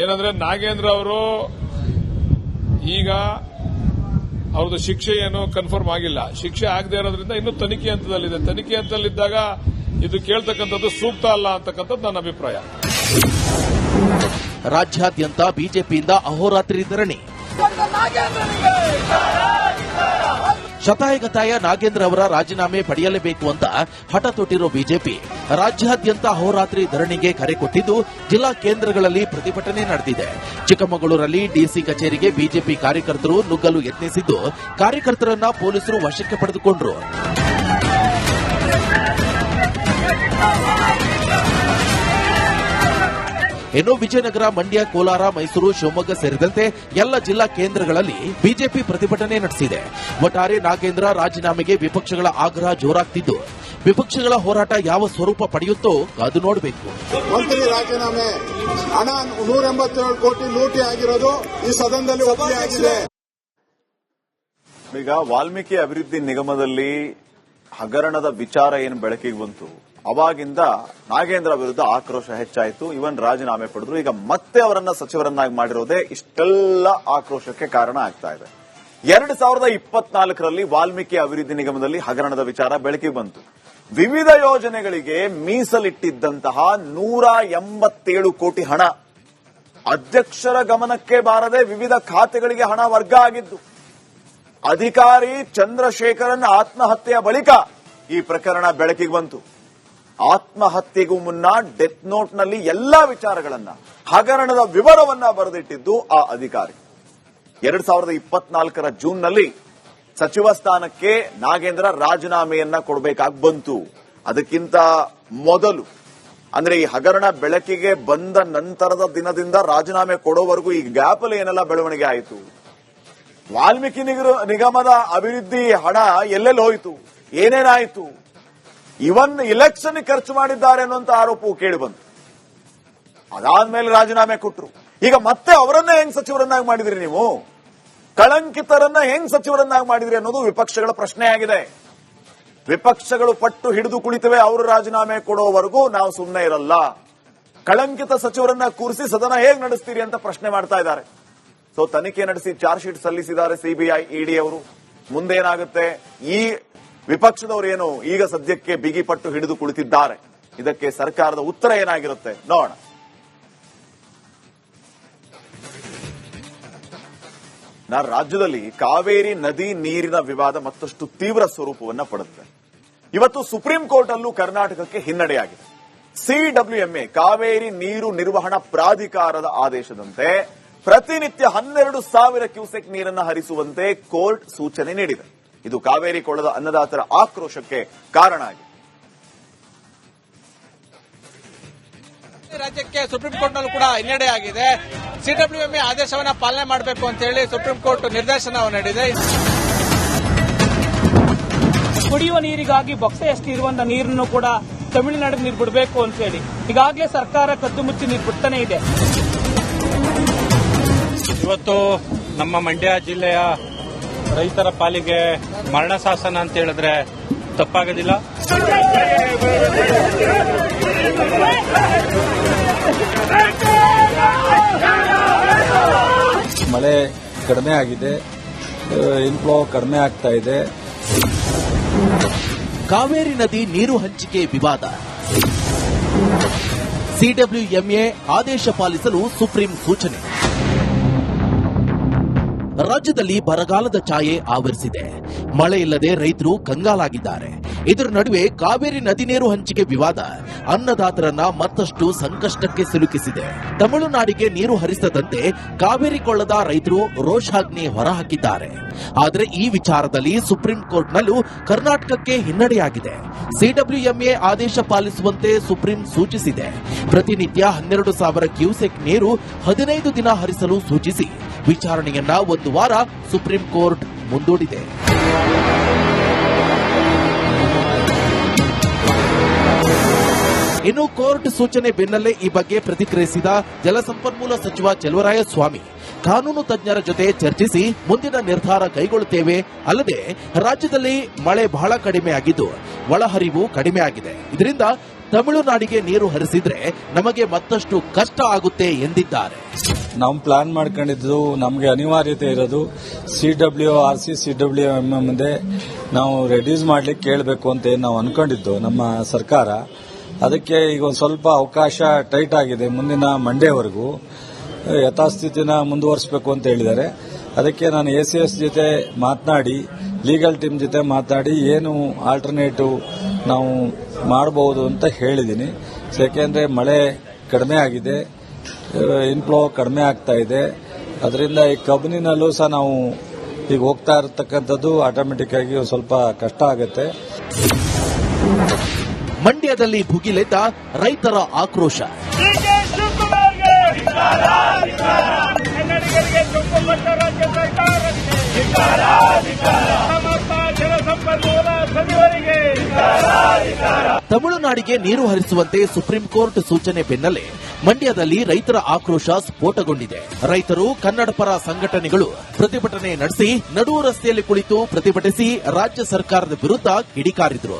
ಏನಂದ್ರೆ ನಾಗೇಂದ್ರ ಅವರು ಈಗ ಅವ್ರದ್ದು ಶಿಕ್ಷೆ ಏನು ಕನ್ಫರ್ಮ್ ಆಗಿಲ್ಲ. ಶಿಕ್ಷೆ ಆಗದೆ ಇರೋದ್ರಿಂದ ಇನ್ನೂ ತನಿಖೆ ಹಂತದಲ್ಲಿದೆ. ತನಿಖೆ ಹಂತದಲ್ಲಿದ್ದಾಗ ಇದು ಕೇಳ್ತಕ್ಕಂಥದ್ದು ಸೂಕ್ತ ಅಲ್ಲ ಅಂತಕ್ಕಂಥದ್ದು ನನ್ನ ಅಭಿಪ್ರಾಯ. ರಾಜ್ಯಾದ್ಯಂತ ಬಿಜೆಪಿಯಿಂದ ಅಹೋರಾತ್ರಿ ಧರಣಿ. ಶತಾಯಗತಾಯ ನಾಗೇಂದ್ರ ಅವರ ರಾಜೀನಾಮೆ ಪಡೆಯಲೇಬೇಕು ಅಂತ ಹಠ ತೊಟ್ಟಿರೋ ಬಿಜೆಪಿ ರಾಜ್ಯಾದ್ಯಂತ ಅಹೋರಾತ್ರಿ ಧರಣಿಗೆ ಕರೆ ಕೊಟ್ಟಿದ್ದು, ಜಿಲ್ಲಾ ಕೇಂದ್ರಗಳಲ್ಲಿ ಪ್ರತಿಭಟನೆ ನಡೆದಿದೆ. ಚಿಕ್ಕಮಗಳೂರಲ್ಲಿ ಡಿಸಿ ಕಚೇರಿಗೆ ಬಿಜೆಪಿ ಕಾರ್ಯಕರ್ತರು ನುಗ್ಗಲು ಯತ್ನಿಸಿದ್ದು, ಕಾರ್ಯಕರ್ತರನ್ನ ಪೊಲೀಸರು ವಶಕ್ಕೆ ಪಡೆದುಕೊಂಡರು. ಇನ್ನು ವಿಜಯನಗರ, ಮಂಡ್ಯ, ಕೋಲಾರ, ಮೈಸೂರು, ಶಿವಮೊಗ್ಗ ಸೇರಿದಂತೆ ಎಲ್ಲ ಜಿಲ್ಲಾ ಕೇಂದ್ರಗಳಲ್ಲಿ ಬಿಜೆಪಿ ಪ್ರತಿಭಟನೆ ನಡೆಸಿದೆ. ಒಟ್ಟಾರೆ ನಾಗೇಂದ್ರ ರಾಜೀನಾಮೆಗೆ ವಿಪಕ್ಷಗಳ ಆಗ್ರಹ ಜೋರಾಗ್ತಿದ್ದು, ವಿಪಕ್ಷಗಳ ಹೋರಾಟ ಯಾವ ಸ್ವರೂಪ ಪಡೆಯುತ್ತೋ ಕಾದು ನೋಡಬೇಕು. ಮಂತ್ರಿ ರಾಜೀನಾಮೆ ಹಣ 187 ಕೋಟಿ ಲೂಟಿ ಆಗಿರೋದು ಈ ಸದನದಲ್ಲಿ ಒಪ್ಪಿಗೆ ಆಗಿದೆ. ಈಗ ವಾಲ್ಮೀಕಿ ಅಭಿವೃದ್ಧಿ ನಿಗಮದಲ್ಲಿ ಹಗರಣದ ವಿಚಾರ ಏನು ಬೆಳಕಿಗೆ ಬಂತು, ಅವಾಗಿಂದ ನಾಗೇಂದ್ರ ವಿರುದ್ಧ ಆಕ್ರೋಶ ಹೆಚ್ಚಾಯಿತು. ಇವನ್ ರಾಜೀನಾಮೆ ಪಡೆದ್ರು. ಈಗ ಮತ್ತೆ ಅವರನ್ನ ಸಚಿವರನ್ನಾಗಿ ಮಾಡಿರೋದೇ ಇಷ್ಟೆಲ್ಲ ಆಕ್ರೋಶಕ್ಕೆ ಕಾರಣ ಆಗ್ತಾ ಇದೆ. 2024ರಲ್ಲಿ ವಾಲ್ಮೀಕಿ ಅಭಿವೃದ್ಧಿ ನಿಗಮದಲ್ಲಿ ಹಗರಣದ ವಿಚಾರ ಬೆಳಕಿಗೆ ಬಂತು. ವಿವಿಧ ಯೋಜನೆಗಳಿಗೆ ಮೀಸಲಿಟ್ಟಿದ್ದಂತಹ 187 ಕೋಟಿ ಹಣ ಅಧ್ಯಕ್ಷರ ಗಮನಕ್ಕೆ ಬಾರದೆ ವಿವಿಧ ಖಾತೆಗಳಿಗೆ ಹಣ ವರ್ಗ ಆಗಿದ್ದು, ಅಧಿಕಾರಿ ಚಂದ್ರಶೇಖರನ್ ಆತ್ಮಹತ್ಯೆಯ ಬಳಿಕ ಈ ಪ್ರಕರಣ ಬೆಳಕಿಗೆ ಬಂತು. ಆತ್ಮಹತ್ಯೆಗೂ ಮುನ್ನ ಡೆತ್ ನೋಟ್ನಲ್ಲಿ ಎಲ್ಲಾ ವಿಚಾರಗಳನ್ನ, ಹಗರಣದ ವಿವರವನ್ನ ಬರೆದಿಟ್ಟಿದ್ದು ಆ ಅಧಿಕಾರಿ. 2024ರ ಜೂನ್ನಲ್ಲಿ ಸಚಿವ ಸ್ಥಾನಕ್ಕೆ ನಾಗೇಂದ್ರ ರಾಜೀನಾಮೆಯನ್ನ ಕೊಡಬೇಕಾಗಿ ಬಂತು. ಅದಕ್ಕಿಂತ ಮೊದಲು ಅಂದ್ರೆ ಈ ಹಗರಣ ಬೆಳಕಿಗೆ ಬಂದ ನಂತರದ ದಿನದಿಂದ ರಾಜೀನಾಮೆ ಕೊಡೋವರೆಗೂ ಈ ಗ್ಯಾಪ್ ಅಲ್ಲಿ ಏನೆಲ್ಲ ಬೆಳವಣಿಗೆ ಆಯಿತು, ವಾಲ್ಮೀಕಿ ನಿಗಮದ ಅಭಿವೃದ್ಧಿ ಹಣ ಎಲ್ಲೆಲ್ಲಿ ಹೋಯಿತು, ಏನೇನಾಯಿತು, ಇವನ್ ಇಲೆಕ್ಷನ್ ಖರ್ಚು ಮಾಡಿದ್ದಾರೆ ಅನ್ನುವಂತ ಆರೋಪವು ಕೇಳಿ ಬಂತು. ಅದಾದ್ಮೇಲೆ ರಾಜೀನಾಮೆ ಕೊಟ್ಟರು. ಈಗ ಮತ್ತೆ ಅವರನ್ನ ಹೆಂಗ್ ಸಚಿವರನ್ನಾಗಿ ಮಾಡಿದ್ರಿ ನೀವು? ಕಳಂಕಿತರನ್ನ ಹೆಂಗ್ ಸಚಿವರನ್ನಾಗಿ ಮಾಡಿದ್ರಿ ಅನ್ನೋದು ವಿಪಕ್ಷಗಳ ಪ್ರಶ್ನೆ ಆಗಿದೆ. ವಿಪಕ್ಷಗಳು ಪಟ್ಟು ಹಿಡಿದು ಕುಳಿತವೆ. ಅವರು ರಾಜೀನಾಮೆ ಕೊಡೋವರೆಗೂ ನಾವು ಸುಮ್ಮನೆ ಇರಲ್ಲ. ಕಳಂಕಿತ ಸಚಿವರನ್ನ ಕೂರಿಸಿ ಸದನ ಹೇಗ್ ನಡೆಸ್ತೀರಿ ಅಂತ ಪ್ರಶ್ನೆ ಮಾಡ್ತಾ ಇದ್ದಾರೆ. ಸೊ ತನಿಖೆ ನಡೆಸಿ ಚಾರ್ಜ್ ಶೀಟ್ ಸಲ್ಲಿಸಿದ್ದಾರೆ ಸಿಬಿಐ, ಇಡಿ ಅವರು. ಮುಂದೇನಾಗುತ್ತೆ? ಈ ವಿಪಕ್ಷದವರು ಏನು ಈಗ ಸದ್ಯಕ್ಕೆ ಬಿಗಿಪಟ್ಟು ಹಿಡಿದು ಕುಳಿತಿದ್ದಾರೆ, ಇದಕ್ಕೆ ಸರ್ಕಾರದ ಉತ್ತರ ಏನಾಗಿರುತ್ತೆ ನೋಡೋಣ. ರಾಜ್ಯದಲ್ಲಿ ಕಾವೇರಿ ನದಿ ನೀರಿನ ವಿವಾದ ಮತ್ತಷ್ಟು ತೀವ್ರ ಸ್ವರೂಪವನ್ನು ಪಡೆದಿದೆ. ಇವತ್ತು ಸುಪ್ರೀಂ ಕೋರ್ಟ್ ಅಲ್ಲೂ ಕರ್ನಾಟಕಕ್ಕೆ ಹಿನ್ನಡೆಯಾಗಿದೆ. CWMA ಕಾವೇರಿ ನೀರು ನಿರ್ವಹಣಾ ಪ್ರಾಧಿಕಾರದ ಆದೇಶದಂತೆ ಪ್ರತಿನಿತ್ಯ 12,000 ಕ್ಯೂಸೆಕ್ ನೀರನ್ನು ಹರಿಸುವಂತೆ ಕೋರ್ಟ್ ಸೂಚನೆ ನೀಡಿದೆ. ಇದು ಕಾವೇರಿ ಕೊಳ್ಳದ ಅನ್ನದಾತರ ಆಕ್ರೋಶಕ್ಕೆ ಕಾರಣ ಆಗಿದೆ. ರಾಜ್ಯಕ್ಕೆ ಸುಪ್ರೀಂ ಕೋರ್ಟ್ ನಲ್ಲೂ ಕೂಡ ಹಿನ್ನಡೆ ಆಗಿದೆ. ಸಿಡಬ್ಲ್ಯೂಎಂಎ ಆದೇಶವನ್ನ ಪಾಲನೆ ಮಾಡಬೇಕು ಅಂತ ಹೇಳಿ ಸುಪ್ರೀಂ ಕೋರ್ಟ್ ನಿರ್ದೇಶನವನ್ನು ನೀಡಿದೆ. ಕುಡಿಯುವ ನೀರಿಗಾಗಿ ಬೊಕ್ಸೆಯಷ್ಟು ಇರುವಂತಹ ನೀರನ್ನು ಕೂಡ ತಮಿಳುನಾಡಿಗೆ ನೀರು ಬಿಡಬೇಕು ಅಂತ ಹೇಳಿ ಈಗಾಗಲೇ ಸರ್ಕಾರ ಕದ್ದು ಮುಚ್ಚಿ ನೀರು ಬಿಡ್ತಾನೆ ಇದೆ. ಇವತ್ತು ನಮ್ಮ ಮಂಡ್ಯ ಜಿಲ್ಲೆಯ ರೈತರ ಪಾಲಿಗೆ ಮರಣ ಶಾಸನ ಅಂತ ಹೇಳಿದ್ರೆ ತಪ್ಪಾಗೋದಿಲ್ಲ. ಮಳೆ ಕಡಿಮೆ ಆಗಿದೆ, ಇನ್ಫ್ಲೋ ಕಡಿಮೆ ಆಗ್ತಾ ಇದೆ. ಕಾವೇರಿ ನದಿ ನೀರು ಹಂಚಿಕೆ ವಿವಾದ, ಸಿಡಬ್ಲ್ಯೂಎಂಎ ಆದೇಶ ಪಾಲಿಸಲು ಸುಪ್ರೀಂ ಸೂಚನೆ. ರಾಜ್ಯದಲ್ಲಿ ಬರಗಾಲದ ಛಾಯೆ ಆವರಿಸಿದೆ. ಮಳೆ ಇಲ್ಲದೆ ರೈತರು ಕಂಗಾಲಾಗಿದ್ದಾರೆ. ಇದರ ನಡುವೆ ಕಾವೇರಿ ನದಿ ನೀರು ಹಂಚಿಕೆ ವಿವಾದ ಅನ್ನದಾತರನ್ನ ಮತ್ತಷ್ಟು ಸಂಕಷ್ಟಕ್ಕೆ ಸಿಲುಕಿಸಿದೆ. ತಮಿಳುನಾಡಿಗೆ ನೀರು ಹರಿಸದಂತೆ ಕಾವೇರಿ ಕೊಳ್ಳದ ರೈತರು ರೋಷಾಗ್ನಿ ಹೊರಹಾಕಿದ್ದಾರೆ. ಆದರೆ ಈ ವಿಚಾರದಲ್ಲಿ ಸುಪ್ರೀಂ ಕೋರ್ಟ್ನಲ್ಲೂ ಕರ್ನಾಟಕಕ್ಕೆ ಹಿನ್ನಡೆಯಾಗಿದೆ. ಸಿಡಬ್ಲ್ಯೂಎಂಎ ಆದೇಶ ಪಾಲಿಸುವಂತೆ ಸುಪ್ರೀಂ ಸೂಚಿಸಿದೆ. ಪ್ರತಿನಿತ್ಯ 12,000 ಕ್ಯೂಸೆಕ್ ನೀರು 15 ದಿನ ಹರಿಸಲು ಸೂಚಿಸಿ ವಿಚಾರಣೆಯನ್ನ ಒಂದು ವಾರ ಸುಪ್ರೀಂ ಕೋರ್ಟ್ ಮುಂದೂಡಿದೆ. ಇನ್ನು ಕೋರ್ಟ್ ಸೂಚನೆ ಬೆನ್ನಲ್ಲೇ ಈ ಬಗ್ಗೆ ಪ್ರತಿಕ್ರಿಯಿಸಿದ ಜಲಸಂಪನ್ಮೂಲ ಸಚಿವ ಚೆಲುವರಾಯಸ್ವಾಮಿ, ಕಾನೂನು ತಜ್ಞರ ಜೊತೆ ಚರ್ಚಿಸಿ ಮುಂದಿನ ನಿರ್ಧಾರ ಕೈಗೊಳ್ಳುತ್ತೇವೆ. ಅಲ್ಲದೆ ರಾಜ್ಯದಲ್ಲಿ ಮಳೆ ಬಹಳ ಕಡಿಮೆ ಆಗಿದ್ದು ಒಳಹರಿವು ಕಡಿಮೆ ಆಗಿದೆ. ಇದರಿಂದ ತಮಿಳುನಾಡಿಗೆ ನೀರು ಹರಿಸಿದ್ರೆ ನಮಗೆ ಮತ್ತಷ್ಟು ಕಷ್ಟ ಆಗುತ್ತೆ ಎಂದಿದ್ದಾರೆ. ನಾವು ಪ್ಲಾನ್ ಮಾಡ್ಕೊಂಡಿದ್ದು ನಮಗೆ ಅನಿವಾರ್ಯತೆ ಇರೋದು CWRC CWM ಮುಂದೆ ನಾವು ರೆಡ್ಯೂಸ್ ಮಾಡ್ಲಿಕ್ಕೆ ಕೇಳಬೇಕು ಅಂತ ನಾವು ಅನ್ಕೊಂಡಿದ್ದು ನಮ್ಮ ಸರ್ಕಾರ. ಅದಕ್ಕೆ ಈಗ ಒಂದು ಸ್ವಲ್ಪ ಅವಕಾಶ ಟೈಟ್ ಆಗಿದೆ. ಮುಂದಿನ ಮಂಡೇವರೆಗೂ ಯಥಾಸ್ಥಿತಿನ ಮುಂದುವರಿಸಬೇಕು ಅಂತ ಹೇಳಿದ್ದಾರೆ. ಅದಕ್ಕೆ ನಾನು ACS ಜೊತೆ ಮಾತನಾಡಿ, ಲೀಗಲ್ ಟೀಮ್ ಜೊತೆ ಮಾತನಾಡಿ ಏನು ಆಲ್ಟರ್ನೇಟಿವ್ ನಾವು ಮಾಡಬಹುದು ಅಂತ ಹೇಳಿದ್ದೀನಿ. ಯಾಕೆಂದ್ರೆ ಮಳೆ ಕಡಿಮೆ ಆಗಿದೆ, ಇನ್ಫ್ಲೋ ಕಡಿಮೆ ಆಗ್ತಾ ಇದೆ. ಅದರಿಂದ ಈ ಕಬ್ಬಿನಲ್ಲೂ ಸಹ ನಾವು ಈಗ ಹೋಗ್ತಾ ಇರತಕ್ಕಂಥದ್ದು ಆಟೋಮೆಟಿಕ್ ಆಗಿ ಒಂದು ಸ್ವಲ್ಪ ಕಷ್ಟ ಆಗುತ್ತೆ. ಮಂಡ್ಯದಲ್ಲಿ ಭುಗಿಲೆದ್ದ ರೈತರ ಆಕ್ರೋಶ. ತಮಿಳುನಾಡಿಗೆ ನೀರು ಹರಿಸುವಂತೆ ಸುಪ್ರೀಂ ಕೋರ್ಟ್ ಸೂಚನೆ ಬೆನ್ನಲ್ಲೇ ಮಂಡ್ಯದಲ್ಲಿ ರೈತರ ಆಕ್ರೋಶ ಸ್ಫೋಟಗೊಂಡಿದೆ. ರೈತರು, ಕನ್ನಡ ಪರ ಸಂಘಟನೆಗಳು ಪ್ರತಿಭಟನೆ ನಡೆಸಿ ನಡು ರಸ್ತೆಯಲ್ಲಿ ಕುಳಿತು ಪ್ರತಿಭಟಿಸಿ ರಾಜ್ಯ ಸರ್ಕಾರದ ವಿರುದ್ಧ ಕಿಡಿಕಾರಿದ್ರು.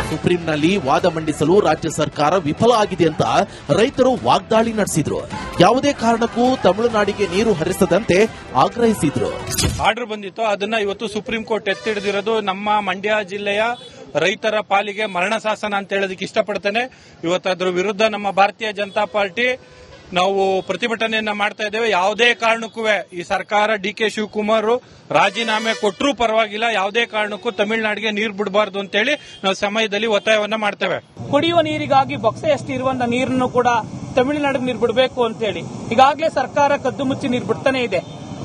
ಸುಪ್ರೀಂನಲ್ಲಿ ವಾದ ಮಂಡಿಸಲು ರಾಜ್ಯ ಸರ್ಕಾರ ವಿಫಲ ಆಗಿದೆ ಅಂತ ರೈತರು ವಾಗ್ದಾಳಿ ನಡೆಸಿದ್ರು. ಯಾವುದೇ ಕಾರಣಕ್ಕೂ ತಮಿಳುನಾಡಿಗೆ ನೀರು ಹರಿಸದಂತೆ ಆಗ್ರಹಿಸಿದ್ರು. ಆರ್ಡರ್ ಬಂದಿತ್ತು, ಅದನ್ನ ಇವತ್ತು ಸುಪ್ರೀಂ ಕೋರ್ಟ್ ಎತ್ತಿಡಿದಿರೋದು ನಮ್ಮ ಮಂಡ್ಯ ಜಿಲ್ಲೆಯ ರೈತರ ಪಾಲಿಗೆ ಮರಣ ಶಾಸನ ಅಂತ ಹೇಳೋದಕ್ಕೆ ಇಷ್ಟಪಡ್ತೇನೆ. ಇವತ್ತು ಅದರ ವಿರುದ್ಧ ನಮ್ಮ ಭಾರತೀಯ ಜನತಾ ಪಾರ್ಟಿ ನಾವು ಪ್ರತಿಭಟನೆಯನ್ನ ಮಾಡ್ತಾ ಇದ್ದೇವೆ. ಯಾವುದೇ ಕಾರಣಕ್ಕೂ ಈ ಸರ್ಕಾರ DK ಶಿವಕುಮಾರ್ ರಾಜೀನಾಮೆ ಕೊಟ್ಟರೂ ಪರವಾಗಿಲ್ಲ, ಯಾವುದೇ ಕಾರಣಕ್ಕೂ ತಮಿಳುನಾಡಿಗೆ ನೀರು ಬಿಡಬಾರದು ಅಂತೇಳಿ ನಾವು ಸಮಯದಲ್ಲಿ ಒತ್ತಾಯವನ್ನ ಮಾಡ್ತೇವೆ. ಕುಡಿಯುವ ನೀರಿಗಾಗಿ ಬೊಕ್ಸೆಯಷ್ಟು ಇರುವಂತಹ ನೀರನ್ನು ಕೂಡ ತಮಿಳುನಾಡಿಗೆ ನೀರು ಬಿಡಬೇಕು ಅಂತ ಹೇಳಿ ಈಗಾಗಲೇ ಸರ್ಕಾರ ಕದ್ದು ಮುಚ್ಚಿ ನೀರು ಬಿಡ್ತಾನೆ ಇದೆ.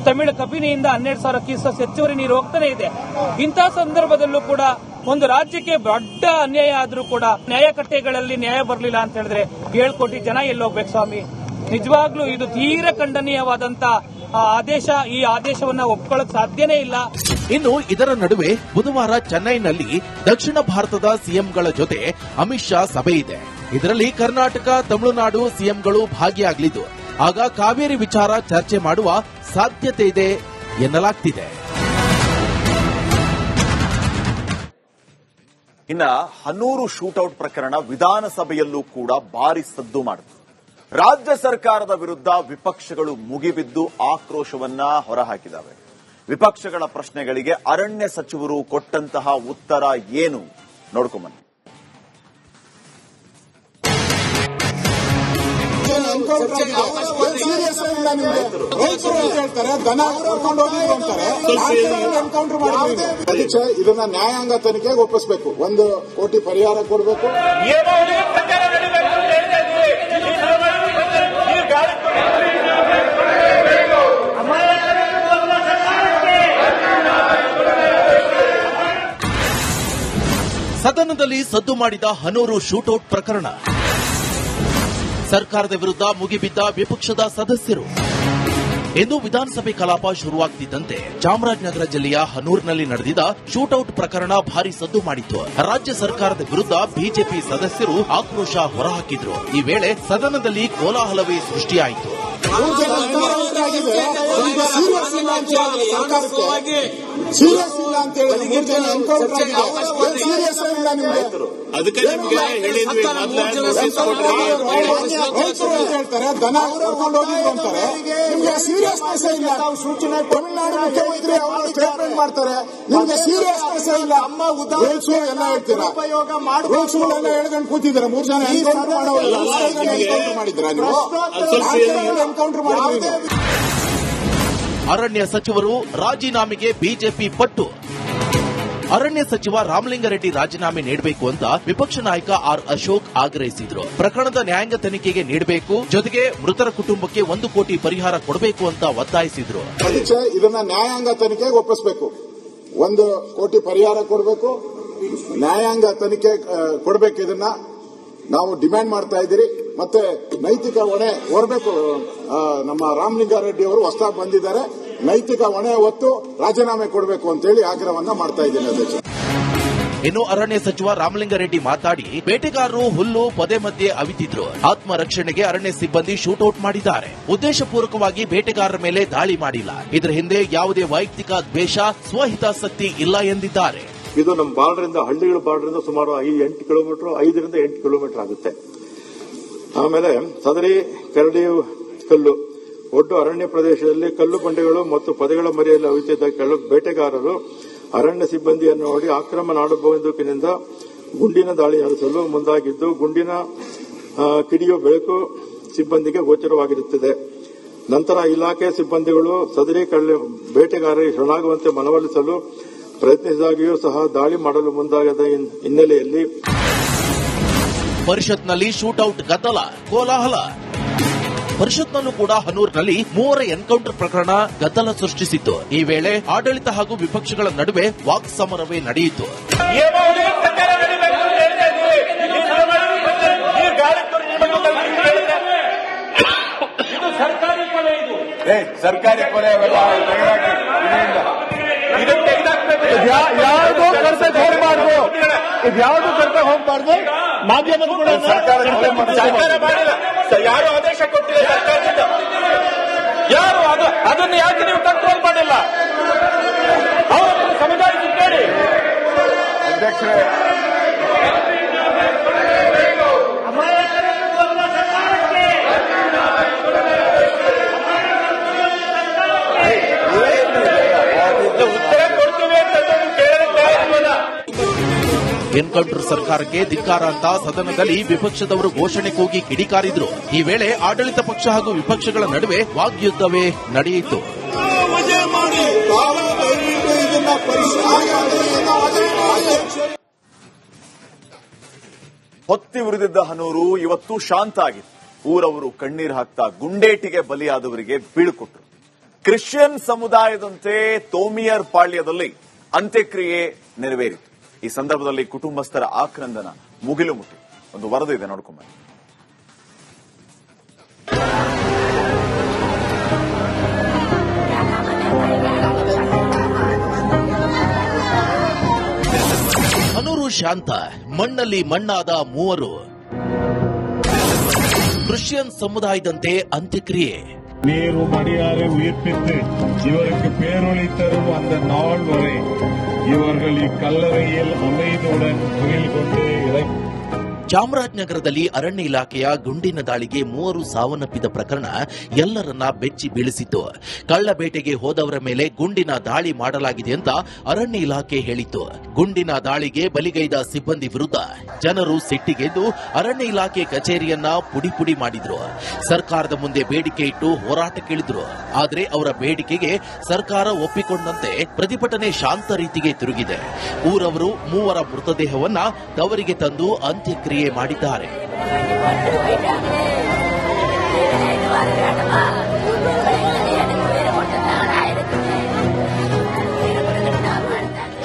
ತಮಿಳು ಕಬಿನಿಯಿಂದ 12,000 ಕ್ಯೂಸೆಕ್ ಹೆಚ್ಚುವರಿ ನೀರು ಹೋಗ್ತಾನೆ ಇದೆ. ಇಂತಹ ಸಂದರ್ಭದಲ್ಲೂ ಕೂಡ ಒಂದು ರಾಜ್ಯಕ್ಕೆ ದೊಡ್ಡ ಅನ್ಯಾಯ ಆದ್ರೂ ಕೂಡ ನ್ಯಾಯಕಟ್ಟೆಗಳಲ್ಲಿ ನ್ಯಾಯ ಬರಲಿಲ್ಲ ಅಂತ ಹೇಳಿದ್ರೆ 7 ಕೋಟಿ ಜನ ಎಲ್ಲೋಗ್ಬೇಕು ಸ್ವಾಮಿ. ನಿಜವಾಗ್ಲೂ ಇದು ತೀರ ಖಂಡನೀಯವಾದಂತ ಆದೇಶ. ಈ ಆದೇಶವನ್ನ ಒಪ್ಕೊಳ್ಳೋಕೆ ಸಾಧ್ಯನೇ ಇಲ್ಲ. ಇನ್ನು ಇದರ ನಡುವೆ ಬುಧವಾರ ಚೆನ್ನೈನಲ್ಲಿ ದಕ್ಷಿಣ ಭಾರತದ ಸಿಎಂಗಳ ಜೊತೆ ಅಮಿತ್ ಶಾ ಸಭೆ ಇದೆ. ಇದರಲ್ಲಿ ಕರ್ನಾಟಕ, ತಮಿಳುನಾಡು ಸಿಎಂಗಳು ಭಾಗಿಯಾಗಲಿದ್ದು ಆಗ ಕಾವೇರಿ ವಿಚಾರ ಚರ್ಚೆ ಮಾಡುವ ಸಾಧ್ಯತೆ ಇದೆ ಎನ್ನಲಾಗ್ತಿದೆ. ಇನ್ನ ಹನೂರು ಶೂಟೌಟ್ ಪ್ರಕರಣ ವಿಧಾನಸಭೆಯಲ್ಲೂ ಕೂಡ ಭಾರಿ ಸದ್ದು ಮಾಡಿತು. ರಾಜ್ಯ ಸರ್ಕಾರದ ವಿರುದ್ಧ ವಿಪಕ್ಷಗಳು ಮುಗಿಬಿದ್ದು ಆಕ್ರೋಶವನ್ನ ಹೊರಹಾಕಿದವೆ. ವಿಪಕ್ಷಗಳ ಪ್ರಶ್ನೆಗಳಿಗೆ ಅರಣ್ಯ ಸಚಿವರು ಕೊಟ್ಟಂತಹ ಉತ್ತರ ಏನು ನೋಡ್ಕೊಂಬನ್ನಿ. ಸೀರಿಯಸ್ ಇಲ್ಲ ನಿಮ್ಗೆ. ರೈತರು ಅಂತ ಹೇಳ್ತಾರೆ, ದನ ಕರ್ಕೊಂಡು ಹೋಗಿದ್ರು ಅಂತಾರೆ, ಎನ್ಕೌಂಟರ್ ಮಾಡಿದ್ರೆ ಅಧ್ಯಕ್ಷ ಇದನ್ನ ನ್ಯಾಯಾಂಗ ತನಿಖೆಗೆ ಒಪ್ಪಿಸಬೇಕು. 1 ಕೋಟಿ ಪರಿಹಾರ ಕೊಡಬೇಕು. ಸದನದಲ್ಲಿ ಸದ್ದು ಮಾಡಿದ ಹನೂರು ಶೂಟೌಟ್ ಪ್ರಕರಣ. ಸರ್ಕಾರದ ವಿರುದ್ಧ ಮುಗಿಬಿದ್ದ ವಿಪಕ್ಷದ ಸದಸ್ಯರು. ಇಂದು ವಿಧಾನಸಭೆ ಕಲಾಪ ಶುರುವಾಗುತ್ತಿದ್ದಂತೆ ಚಾಮರಾಜನಗರ ಜಿಲ್ಲೆಯ ಹನೂರಿನಲ್ಲಿ ನಡೆದಿದ್ದ ಶೂಟೌಟ್ ಪ್ರಕರಣ ಭಾರಿ ಸದ್ದು ಮಾಡಿತ್ತು. ರಾಜ್ಯ ಸರ್ಕಾರದ ವಿರುದ್ಧ ಬಿಜೆಪಿ ಸದಸ್ಯರು ಆಕ್ರೋಶ ಹೊರಹಾಕಿದ್ರು. ಈ ವೇಳೆ ಸದನದಲ್ಲಿ ಕೋಲಾಹಲವೇ ಸೃಷ್ಟಿಯಾಯಿತು. ಸೀರಿಯಸ್ ಇಲ್ಲ ಅಂತ ಹೇಳಿ ಅದಕ್ಕೆ ಹೇಳ್ತಾರೆ, ದನ ಕರ್ಕೊಂಡು ಹೋಗಿದ್ರು ಅಂತಾರೆ, ನಿಮ್ಗೆ ಸೀರಿಯಸ್ನೆಸ್ ಇಲ್ಲ. ಸೂಚನೆ ತಮಿಳುನಾಡು ಮುಖ್ಯಮಂತ್ರಿ ಅವರು ಸ್ಟೇಟ್ಮೆಂಟ್ ಮಾಡ್ತಾರೆ, ನಿಮ್ಗೆ ಸೀರಿಯಸ್ನೆಸ್ ಇಲ್ಲ. ರೂಲ್ಸ್ ಎಲ್ಲ ಹೇಳ್ತೀರಾ, ರೂಲ್ಸ್ ಎಲ್ಲ ಹೇಳ್ಕೊಂಡು ಕೂತಿದ್ದೀರಾ. 3 ಜನ ಎನ್ಕೌಂಟರ್ ಮಾಡಿದ್ರ ನೀವು? ಎನ್ಕೌಂಟರ್ ಮಾಡಿದ್ರಿ. ಅರಣ್ಯ ಸಚಿವರು ರಾಜೀನಾಮೆಗೆ ಬಿಜೆಪಿ ಪಟ್ಟು. ಅರಣ್ಯ ಸಚಿವ ರಾಮಲಿಂಗಾರೆಡ್ಡಿ ರಾಜೀನಾಮೆ ನೀಡಬೇಕು ಅಂತ ವಿಪಕ್ಷ ನಾಯಕ ಆರ್ ಅಶೋಕ್ ಆಗ್ರಹಿಸಿದ್ರು. ಪ್ರಕರಣದ ನ್ಯಾಯಾಂಗ ತನಿಖೆಗೆ ನೀಡಬೇಕು, ಜೊತೆಗೆ ಮೃತರ ಕುಟುಂಬಕ್ಕೆ 1 ಕೋಟಿ ಪರಿಹಾರ ಕೊಡಬೇಕು ಅಂತ ಒತ್ತಾಯಿಸಿದ್ರು. ಅಧ್ಯಕ್ಷ ಇದನ್ನ ನ್ಯಾಯಾಂಗ ತನಿಖೆಗೆ ಒಪ್ಪಿಸಬೇಕು. 1 ಕೋಟಿ ಪರಿಹಾರ ಕೊಡಬೇಕು, ನ್ಯಾಯಾಂಗ ತನಿಖೆ ಕೊಡಬೇಕು. ಇದನ್ನ ನಾವು ಡಿಮ್ಯಾಂಡ್ ಮಾಡ್ತಾ ಇದ್ದೀರಿ. ಮತ್ತೆ ನೈತಿಕ ಹೊಣೆ ಹೊರಬೇಕು. ನಮ್ಮ ರಾಮಲಿಂಗಾರೆಡ್ಡಿ ಅವರು ಹೊಸದಾಗಿ ಬಂದಿದ್ದಾರೆ, ನೈತಿಕ ಹೊಣೆ ಹೊತ್ತು ರಾಜೀನಾಮೆ ಕೊಡಬೇಕು ಅಂತೇಳಿ ಆಗ್ರಹವನ್ನ ಮಾಡ್ತಾ ಇದ್ದೀನಿ ಅಧ್ಯಕ್ಷ. ಇನ್ನು ಅರಣ್ಯ ಸಚಿವ ರಾಮಲಿಂಗಾರೆಡ್ಡಿ ಮಾತಾಡಿ, ಬೇಟೆಗಾರರು ಹುಲ್ಲು ಪೊದೆ ಮಧ್ಯೆ ಅವಿತಿದ್ರು. ಆತ್ಮರಕ್ಷಣೆಗೆ ಅರಣ್ಯ ಸಿಬ್ಬಂದಿ ಶೂಟೌಟ್ ಮಾಡಿದ್ದಾರೆ. ಉದ್ದೇಶಪೂರ್ವಕವಾಗಿ ಬೇಟೆಗಾರರ ಮೇಲೆ ದಾಳಿ ಮಾಡಿಲ್ಲ. ಇದರ ಹಿಂದೆ ಯಾವುದೇ ವೈಯಕ್ತಿಕ ದ್ವೇಷ, ಸ್ವಹಿತಾಸಕ್ತಿ ಇಲ್ಲ ಎಂದಿದ್ದಾರೆ. ಇದು ನಮ್ಮ ಬಾರ್ಡರಿಂದ, ಹಳ್ಳಿಗಳ ಬಾರ್ಡರಿಂದ ಸುಮಾರು 8 ಕಿಲೋಮೀಟರ್, 5ರಿಂದ 8 ಕಿಲೋಮೀಟರ್ ಆಗುತ್ತೆ. ಆಮೇಲೆ ಸದರಿ, ಕರಡಿ, ಕಲ್ಲು ಒಟ್ಟು ಅರಣ್ಯ ಪ್ರದೇಶದಲ್ಲಿ ಕಲ್ಲು ಬಂಡೆಗಳು ಮತ್ತು ಪೊದೆಗಳ ಮರೆಯಲ್ಲಿ ಅವಿತಿದ್ದ ಬೇಟೆಗಾರರು ಅರಣ್ಯ ಸಿಬ್ಬಂದಿಯನ್ನು ನೋಡಿ ಆಕ್ರಮಣ ಬಂದೂಕಿನಿಂದ ಗುಂಡಿನ ದಾಳಿ ನಡೆಸಲು ಮುಂದಾಗಿದ್ದು, ಗುಂಡಿನ ಕಿಡಿಯೋ ಬೆಳಕು ಸಿಬ್ಬಂದಿಗೆ ಗೋಚರವಾಗಿರುತ್ತದೆ. ನಂತರ ಇಲಾಖೆ ಸಿಬ್ಬಂದಿಗಳು ಸದರಿ ಬೇಟೆಗಾರರಿಗೆ ಶರಣಾಗುವಂತೆ ಮನವೊಲಿಸಲು ಪ್ರಯತ್ನಿಸಿದಾಗಿಯೂ ಸಹ ದಾಳಿ ಮಾಡಲು ಮುಂದಾಗದ ಹಿನ್ನೆಲೆಯಲ್ಲಿ ಪರಿಷತ್ನಲ್ಲಿ ಶೂಟೌಟ್ ಗದ್ದಲ, ಕೋಲಾಹಲ. ಪರಿಷತ್ನಲ್ಲೂ ಕೂಡ ಹನೂರಿನಲ್ಲಿ 3 ಎನ್ಕೌಂಟರ್ ಪ್ರಕರಣ ಗದ್ದಲ ಸೃಷ್ಟಿಸಿತ್ತು. ಈ ವೇಳೆ ಆಡಳಿತ ಹಾಗೂ ವಿಪಕ್ಷಗಳ ನಡುವೆ ವಾಕ್ಸಮರವೇ ನಡೆಯಿತು. ಸರ್ಕಾರಿ ಕೊಲೆ ಯಾವುದು ಕರ್ತಕ್ಕೆ ಹೋಗಬಾರ್ದು, ಇದ್ಯಾವುದು ಕರ್ತಕ್ಕೆ ಹೋಗಬಾರ್ದು. ಮಾಧ್ಯಮದ ಕೂಡ ಸರ್ಕಾರ ಮಾಡಿಲ್ಲ, ಯಾರು ಆದೇಶ ಕೊಟ್ಟಿಲ್ಲ ಸರ್ಕಾರದಿಂದ, ಯಾರು ಅದನ್ನು ಯಾಕೆ ನೀವು ಕಂಟ್ರೋಲ್ ಮಾಡಿಲ್ಲ? ಅವರು ಸಮುದಾಯಕ್ಕೆ ಕೇಳಿ. ಅಧ್ಯಕ್ಷರೇ, ಉತ್ತರ ಕೊಡ್ತೀವಿ ಅಂತ ಕೇಳಿದ್ರೆ ಎನ್ಕೌಂಟರ್ ಸರ್ಕಾರಕ್ಕೆ ಧಿಕ್ಕಾರ ಅಂತ ಸದನದಲ್ಲಿ ವಿಪಕ್ಷದವರು ಘೋಷಣೆ ಕೂಗಿ ಕಿಡಿಕಾರಿದ್ರು. ಈ ವೇಳೆ ಆಡಳಿತ ಪಕ್ಷ ಹಾಗೂ ವಿಪಕ್ಷಗಳ ನಡುವೆ ವಾಗ್ಯುದ್ಧವೇ ನಡೆಯಿತು. ಹೊತ್ತಿ ಉರಿದಿದ್ದ ಹನೂರು ಇವತ್ತು ಶಾಂತ ಆಗಿತ್ತು. ಊರವರು ಕಣ್ಣೀರು ಹಾಕ್ತಾ ಗುಂಡೇಟಿಗೆ ಬಲಿಯಾದವರಿಗೆ ಬೀಳ್ಕೊಟ್ರು. ಕ್ರಿಶ್ಚಿಯನ್ ಸಮುದಾಯದಂತೆ ತೋಮಿಯರ್ ಪಾಳ್ಯದಲ್ಲಿ ಅಂತ್ಯಕ್ರಿಯೆ ನೆರವೇರಿತು. ಈ ಸಂದರ್ಭದಲ್ಲಿ ಕುಟುಂಬಸ್ಥರ ಆಕ್ರಂದನ ಮುಗಿಲು ಮುಟ್ಟಿ. ಒಂದು ವರದಿ ಇದೆ, ನೋಡ್ಕೊಂಬ. ಹನೂರು ಶಾಂತ, ಮಣ್ಣಲ್ಲಿ ಮಣ್ಣಾದ 3. ಕ್ರಿಶ್ಚಿಯನ್ சமுதாயದಂತೆ ಅಂತ್ಯಕ್ರಿಯೆ. நீர் மடியாரை உயிர்ப்பித்து இவருக்கு பேரொளி தரும் அந்த நாள் வரை இவர்கள் இக்கல்லறையில் அமைதியுடன் துயில் கொண்டு ಚಾಮರಾಜನಗರದಲ್ಲಿ ಅರಣ್ಯ ಇಲಾಖೆಯ ಗುಂಡಿನ ದಾಳಿಗೆ 3 ಸಾವನ್ನಪ್ಪಿದ ಪ್ರಕರಣ ಎಲ್ಲರನ್ನ ಬೆಚ್ಚಿ ಬೀಳಿಸಿತ್ತು. ಕಳ್ಳ ಬೇಟೆಗೆ ಹೋದವರ ಮೇಲೆ ಗುಂಡಿನ ದಾಳಿ ಮಾಡಲಾಗಿದೆ ಅಂತ ಅರಣ್ಯ ಇಲಾಖೆ ಹೇಳಿತ್ತು. ಗುಂಡಿನ ದಾಳಿಗೆ ಬಲಿಗೈದ ಸಿಬ್ಬಂದಿ ವಿರುದ್ಧ ಜನರು ಸಿಟ್ಟಿಗೆದ್ದು ಅರಣ್ಯ ಇಲಾಖೆ ಕಚೇರಿಯನ್ನ ಪುಡಿ ಪುಡಿ ಮಾಡಿದ್ರು. ಸರ್ಕಾರದ ಮುಂದೆ ಬೇಡಿಕೆ ಇಟ್ಟು ಹೋರಾಟಕ್ಕಿಳಿದ್ರು. ಆದರೆ ಅವರ ಬೇಡಿಕೆಗೆ ಸರ್ಕಾರ ಒಪ್ಪಿಕೊಂಡಂತೆ ಪ್ರತಿಭಟನೆ ಶಾಂತ ರೀತಿಗೆ ತಿರುಗಿದೆ. ಊರವರು 3 ಮೃತದೇಹವನ್ನ ತವರಿಗೆ ತಂದು ಅಂತ್ಯಕ್ರಿಯೆ ಮಾಡಿದ್ದಾರೆ.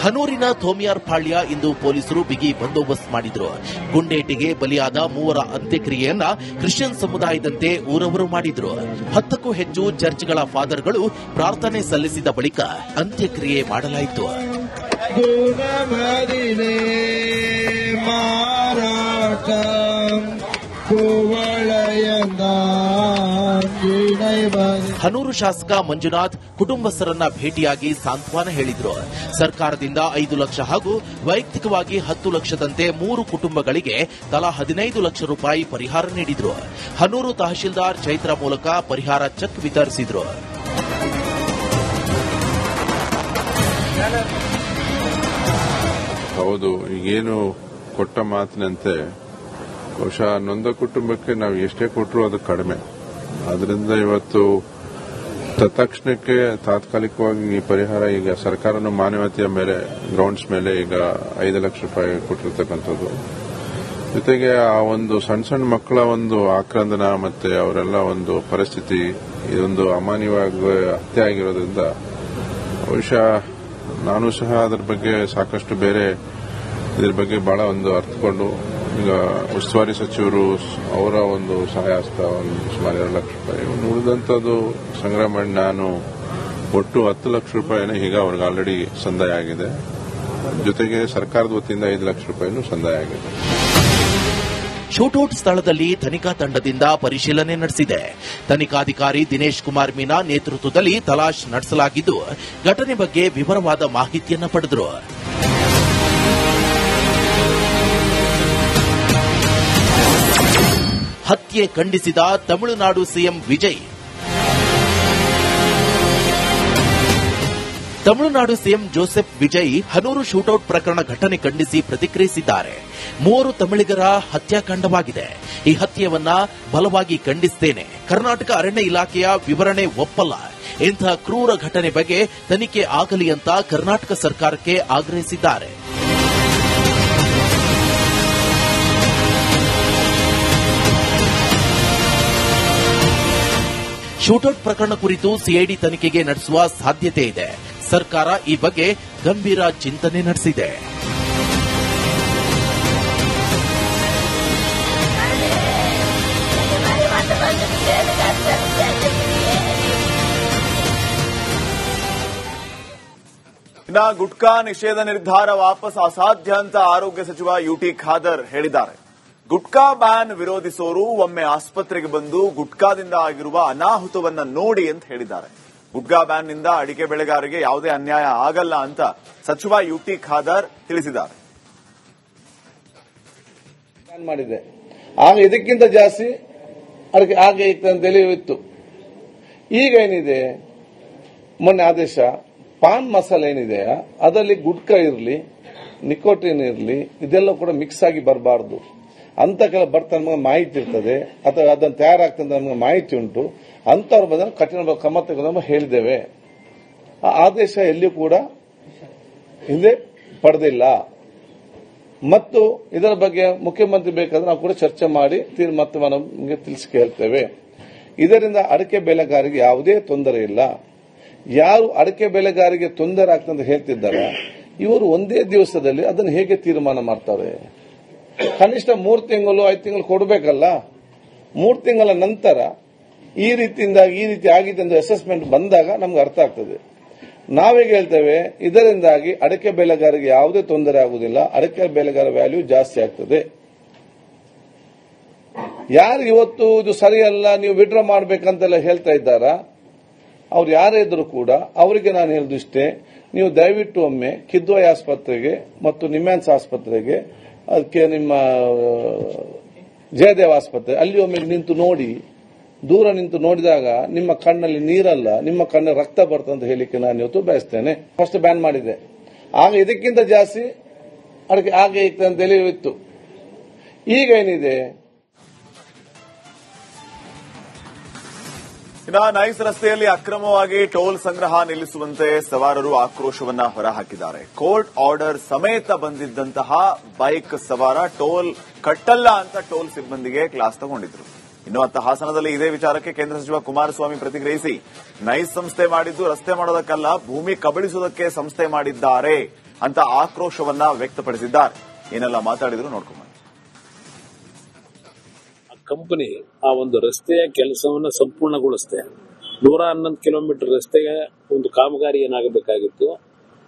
ಹನೂರಿನ ಥೋಮಿಯಾರ್ ಪಾಳ್ಯ ಇಂದು ಪೊಲೀಸರು ಬಿಗಿ ಬಂದೋಬಸ್ತ್ ಮಾಡಿದ್ರು. ಗುಂಡೇಟಿಗೆ ಬಲಿಯಾದ 3 ಅಂತ್ಯಕ್ರಿಯೆಯನ್ನ ಕ್ರಿಶ್ಚಿಯನ್ ಸಮುದಾಯದಂತೆ ಊರವರು ಮಾಡಿದ್ರು. 10ಕ್ಕೂ ಹೆಚ್ಚು ಚರ್ಚ್ಗಳ ಫಾದರ್ಗಳು ಪ್ರಾರ್ಥನೆ ಸಲ್ಲಿಸಿದ ಬಳಿಕ ಅಂತ್ಯಕ್ರಿಯೆ ಮಾಡಲಾಯಿತು. ಹನೂರು ಶಾಸಕ ಮಂಜುನಾಥ್ ಕುಟುಂಬಸ್ಥರನ್ನ ಭೇಟಿಯಾಗಿ ಸಾಂತ್ವನ ಹೇಳಿದ್ರು. ಸರ್ಕಾರದಿಂದ 5 ಲಕ್ಷ ಹಾಗೂ ವೈಯಕ್ತಿಕವಾಗಿ 10 ಲಕ್ಷದಂತೆ 3 ಕುಟುಂಬಗಳಿಗೆ ತಲಾ 15 ಲಕ್ಷ ರೂಪಾಯಿ ಪರಿಹಾರ ನೀಡಿದ್ರು. ಹನೂರು ತಹಶೀಲ್ದಾರ್ ಚೈತ್ರ ಮೂಲಕ ಪರಿಹಾರ ಚೆಕ್ ವಿತರಿಸಿದ್ರು. ಹೌದು, ಈಗೇನು ಕೊಟ್ಟ ಮಾತಿನಂತೆ ಬಹುಶಃ ನೊಂದ ಕುಟುಂಬಕ್ಕೆ ನಾವು ಎಷ್ಟೇ ಕೊಟ್ಟರು ಅದು ಕಡಿಮೆ. ಅದರಿಂದ ಇವತ್ತು ತತ್ಕ್ಷಣಕ್ಕೆ ತಾತ್ಕಾಲಿಕವಾಗಿ ಈ ಪರಿಹಾರ ಈಗ ಸರ್ಕಾರನ ಮಾನವೀಯತೆಯ ಮೇಲೆ ಗ್ರೌಂಡ್ಸ್ ಮೇಲೆ ಈಗ 5 ಲಕ್ಷ ರೂಪಾಯಿ ಕೊಟ್ಟಿರ್ತಕ್ಕಂಥದ್ದು. ಜೊತೆಗೆ ಆ ಒಂದು ಸಣ್ಣ ಮಕ್ಕಳ ಒಂದು ಆಕ್ರಂದನ ಮತ್ತೆ ಅವರೆಲ್ಲ ಒಂದು ಪರಿಸ್ಥಿತಿ ಇದೊಂದು ಅಮಾನ್ಯವಾಗಿ ಹತ್ಯೆ ಆಗಿರೋದ್ರಿಂದ ಬಹುಶಃ ನಾನು ಸಹ ಅದರ ಬಗ್ಗೆ ಸಾಕಷ್ಟು ಬೇರೆ ಇದ್ರ ಬಗ್ಗೆ ಬಹಳ ಒಂದು ಅರ್ಥಕೊಂಡು ಈಗ ಉಸ್ತುವಾರಿ ಸಚಿವರು ಅವರ ಒಂದು ಸಹಾಯ ಹಸ್ತ ಸುಮಾರು 2 ಲಕ್ಷ ರೂಪಾಯಿ ಉಳಿದಂಥದ್ದು ಸಂಗ್ರಹ ಮಾಡಿ ನಾನು ಒಟ್ಟು 10 ಲಕ್ಷ ರೂಪಾಯಿನ ಈಗ ಅವ್ರಿಗೆ ಆಲ್ರೆಡಿ ಸಂದಾಯ ಆಗಿದೆ. ಜೊತೆಗೆ ಸರ್ಕಾರದ ವತಿಯಿಂದ 5 ಲಕ್ಷ ರೂಪಾಯಿನೂ ಸಂದಾಯ ಆಗಿದೆ. ಶೂಟೌಟ್ ಸ್ಥಳದಲ್ಲಿ ತನಿಖಾ ತಂಡದಿಂದ ಪರಿಶೀಲನೆ ನಡೆಸಿದೆ. ತನಿಖಾಧಿಕಾರಿ ದಿನೇಶ್ ಕುಮಾರ್ ಮೀನಾ ನೇತೃತ್ವದಲ್ಲಿ ತಲಾಶ್ ನಡೆಸಲಾಗಿದ್ದು ಘಟನೆ ಬಗ್ಗೆ ವಿವರವಾದ ಮಾಹಿತಿಯನ್ನು ಪಡೆದರು. ಹತ್ಯೆ ಖಂಡಿಸಿದ Tamil Nadu CM Vijay. Tamil Nadu CM Joseph Vijay Hanur shootout ಪ್ರಕರಣ ಘಟನೆ ಖಂಡಿಸಿ ಪ್ರತಿಕ್ರಿಯಿಸಿದ್ದಾರೆ. 3 ತಮಿಳಿಗರ ಹತ್ಯಾಕಾಂಡವಾಗಿದೆ. ಈ ಹತ್ಯೆಯನ್ನ ಬಲವಾಗಿ ಖಂಡಿಸುತ್ತೇನೆ. ಕರ್ನಾಟಕ ಅರಣ್ಯ ಇಲಾಖೆಯ ವಿವರಣೆ ಒಪ್ಪಲ್ಲ. ಇಂತಹ ಕ್ರೂರ ಘಟನೆ ಬಗ್ಗೆ ತನಿಖೆ ಆಗಲಿ ಅಂತ ಕರ್ನಾಟಕ ಸರ್ಕಾರಕ್ಕೆ ಆಗ್ರಹಿಸಿದ್ದಾರೆ. ಶೂಟೌಟ್ ಪ್ರಕರಣ ಕುರಿತು ಸಿಐಡಿ ತನಿಖೆಗೆ ನಡೆಸುವ ಸಾಧ್ಯತೆ ಇದೆ. ಸರ್ಕಾರ ಈ ಬಗ್ಗೆ ಗಂಭೀರ ಚಿಂತನೆ ನಡೆಸಿದೆ. ಇನ್ನ ಗುಟ್ಕಾ ನಿಷೇಧ ನಿರ್ಧಾರ ವಾಪಸ್ ಅಸಾಧ್ಯ ಅಂತ ಆರೋಗ್ಯ ಸಚಿವ ಯುಟಿ ಖಾದರ್ ಹೇಳಿದ್ದಾರೆ. ಗುಟ್ಕಾ ಬ್ಯಾನ್ ವಿರೋಧಿಸೋರು ಒಮ್ಮೆ ಆಸ್ಪತ್ರೆಗೆ ಬಂದು ಗುಟ್ಕಾದಿಂದ ಆಗಿರುವ ಅನಾಹುತವನ್ನ ನೋಡಿ ಅಂತ ಹೇಳಿದ್ದಾರೆ. ಗುಟ್ಕಾ ಬ್ಯಾನ್ ನಿಂದ ಅಡಿಕೆ ಬೆಳೆಗಾರರಿಗೆ ಯಾವುದೇ ಅನ್ಯಾಯ ಆಗಲ್ಲ ಅಂತ ಸಚಿವ ಯುಟಿ ಖಾದರ್ ತಿಳಿಸಿದ್ದಾರೆ. ಮಾಡಿದೆ ಆಗ ಇದಕ್ಕಿಂತ ಜಾಸ್ತಿ ಅದಕ್ಕೆ ಹಾಗೆ ಇತ್ತು ಅಂತೇಳಿ ಇತ್ತು. ಈಗ ಏನಿದೆ ಮೊನ್ನೆ ಆದೇಶ ಪಾನ್ ಮಸಾಲೆ ಏನಿದೆ ಅದರಲ್ಲಿ ಗುಟ್ಕಾ ಇರಲಿ ನಿಕೋಟಿನ್ ಇರಲಿ ಇದೆಲ್ಲ ಕೂಡ ಮಿಕ್ಸ್ ಆಗಿ ಬರಬಾರ್ದು ಅಂತ ಕೆಲ ಬರ್ತಾ ನಮಗೆ ಮಾಹಿತಿ ಇರ್ತದೆ ಅಥವಾ ಅದನ್ನು ತಯಾರಾಗ್ತದೆ ನಮಗೆ ಮಾಹಿತಿ ಉಂಟು. ಅಂತವ್ರ ಬಗ್ಗೆ ಕಠಿಣ ಕ್ರಮ ತೆಗೆದು ಹೇಳಿದ್ದೇವೆ. ಆ ಆದೇಶ ಎಲ್ಲಿಯೂ ಕೂಡ ಹಿಂದೆ ಪಡೆದಿಲ್ಲ. ಮತ್ತು ಇದರ ಬಗ್ಗೆ ಮುಖ್ಯಮಂತ್ರಿ ಬೇಕಾದ್ರೆ ನಾವು ಕೂಡ ಚರ್ಚೆ ಮಾಡಿ ತೀರ್ಮಾನ ನಿಮಗೆ ತಿಳಿಸಿ ಹೇಳ್ತೇವೆ. ಇದರಿಂದ ಅಡಿಕೆ ಬೆಳೆಗಾರರಿಗೆ ಯಾವುದೇ ತೊಂದರೆ ಇಲ್ಲ. ಯಾರು ಅಡಿಕೆ ಬೆಳೆಗಾರರಿಗೆ ತೊಂದರೆ ಆಗ್ತದೆ ಹೇಳ್ತಿದ್ದಾರೆ ಇವರು ಒಂದೇ ದಿವಸದಲ್ಲಿ ಅದನ್ನು ಹೇಗೆ ತೀರ್ಮಾನ ಮಾಡ್ತಾರೆ? ಕನಿಷ್ಠ 3 ತಿಂಗಳು 5 ತಿಂಗಳು ಕೊಡಬೇಕಲ್ಲ. 3 ತಿಂಗಳ ನಂತರ ಈ ರೀತಿ ಆಗಿದೆ ಎಂದು ಅಸೆಸ್ಮೆಂಟ್ ಬಂದಾಗ ನಮ್ಗೆ ಅರ್ಥ ಆಗ್ತದೆ. ನಾವೀಗ ಹೇಳ್ತೇವೆ ಇದರಿಂದಾಗಿ ಅಡಿಕೆ ಬೆಳೆಗಾರರಿಗೆ ಯಾವುದೇ ತೊಂದರೆ ಆಗುವುದಿಲ್ಲ. ಅಡಿಕೆ ಬೆಳೆಗಾರ ವ್ಯಾಲ್ಯೂ ಜಾಸ್ತಿ ಆಗ್ತದೆ. ಯಾರು ಇವತ್ತು ಇದು ಸರಿಯಲ್ಲ ನೀವು ವಿಡ್ರಾ ಮಾಡಬೇಕಂತೆಲ್ಲ ಹೇಳ್ತಾ ಇದ್ದಾರಾ ಅವ್ರು ಯಾರೇ ಇದ್ರು ಕೂಡ ಅವರಿಗೆ ನಾನು ಹೇಳಿದಿಷ್ಟೇ, ನೀವು ದಯವಿಟ್ಟು ಒಮ್ಮೆ ಕಿದ್ವಾಯಿ ಆಸ್ಪತ್ರೆಗೆ ಮತ್ತು ನಿಮ್ಯಾನ್ಸ್ ಆಸ್ಪತ್ರೆಗೆ ಅದಕ್ಕೆ ನಿಮ್ಮ ಜಯದೇವ ಆಸ್ಪತ್ರೆ ಅಲ್ಲಿ ಒಮ್ಮೆ ನಿಂತು ನೋಡಿ, ದೂರ ನಿಂತು ನೋಡಿದಾಗ ನಿಮ್ಮ ಕಣ್ಣಲ್ಲಿ ನೀರಲ್ಲ, ನಿಮ್ಮ ಕಣ್ಣಲ್ಲಿ ರಕ್ತ ಬರ್ತಂತ ಹೇಳಿಕ್ಕೆ ನಾನು ಇವತ್ತು ಬಯಸ್ತೇನೆ. ಫಸ್ಟ್ ಬ್ಯಾನ್ ಮಾಡಿದೆ, ಆಗ ಇದಕ್ಕಿಂತ ಜಾಸ್ತಿ ಅದಕ್ಕೆ ಹಾಗೆ ಇತ್ತು ಅಂತೇಳಿ ಇತ್ತು. ಈಗ ಏನಿದೆ, ಇನ್ನು ನೈಸ್ ರಸ್ತೆಯಲ್ಲಿ ಅಕ್ರಮವಾಗಿ ಟೋಲ್ ಸಂಗ್ರಹ ನಿಲ್ಲಿಸುವಂತೆ ಸವಾರರು ಆಕ್ರೋಶವನ್ನ ಹೊರಹಾಕಿದ್ದಾರೆ. ಕೋರ್ಟ್ ಆರ್ಡರ್ ಸಮೇತ ಬಂದಿದ್ದಂತಹ ಬೈಕ್ ಸವಾರ ಟೋಲ್ ಕಟ್ಟಲ್ಲ ಅಂತ ಟೋಲ್ ಸಿಬ್ಬಂದಿಗೆ ಕ್ಲಾಸ್ ತಗೊಂಡಿದ್ರು. ಇನ್ನು ಹಾಸನದಲ್ಲಿ ಇದೇ ವಿಚಾರಕ್ಕೆ ಕೇಂದ್ರ ಸಚಿವ ಕುಮಾರಸ್ವಾಮಿ ಪ್ರತಿಕ್ರಿಯಿಸಿ, ನೈಸ್ ಸಂಸ್ಥೆ ಮಾಡಿದ್ದು ರಸ್ತೆ ಮಾಡೋದಕ್ಕಲ್ಲ, ಭೂಮಿ ಕಬಳಿಸುವುದಕ್ಕೆ ಸಂಸ್ಥೆ ಮಾಡಿದ್ದಾರೆ ಅಂತ ಆಕ್ರೋಶವನ್ನ ವ್ಯಕ್ತಪಡಿಸಿದ್ದಾರೆ. ಏನೆಲ್ಲ ಮಾತಾಡಿದ್ರು ನೋಡ್ಕೊಂಡು ಕಂಪನಿ ಆ ಒಂದು ರಸ್ತೆಯ ಕೆಲಸವನ್ನು ಸಂಪೂರ್ಣಗೊಳಿಸಿದೆ. 111 ಕಿಲೋಮೀಟರ್ ರಸ್ತೆಗೆ ಒಂದು ಕಾಮಗಾರಿ ಏನಾಗಬೇಕಾಗಿತ್ತು,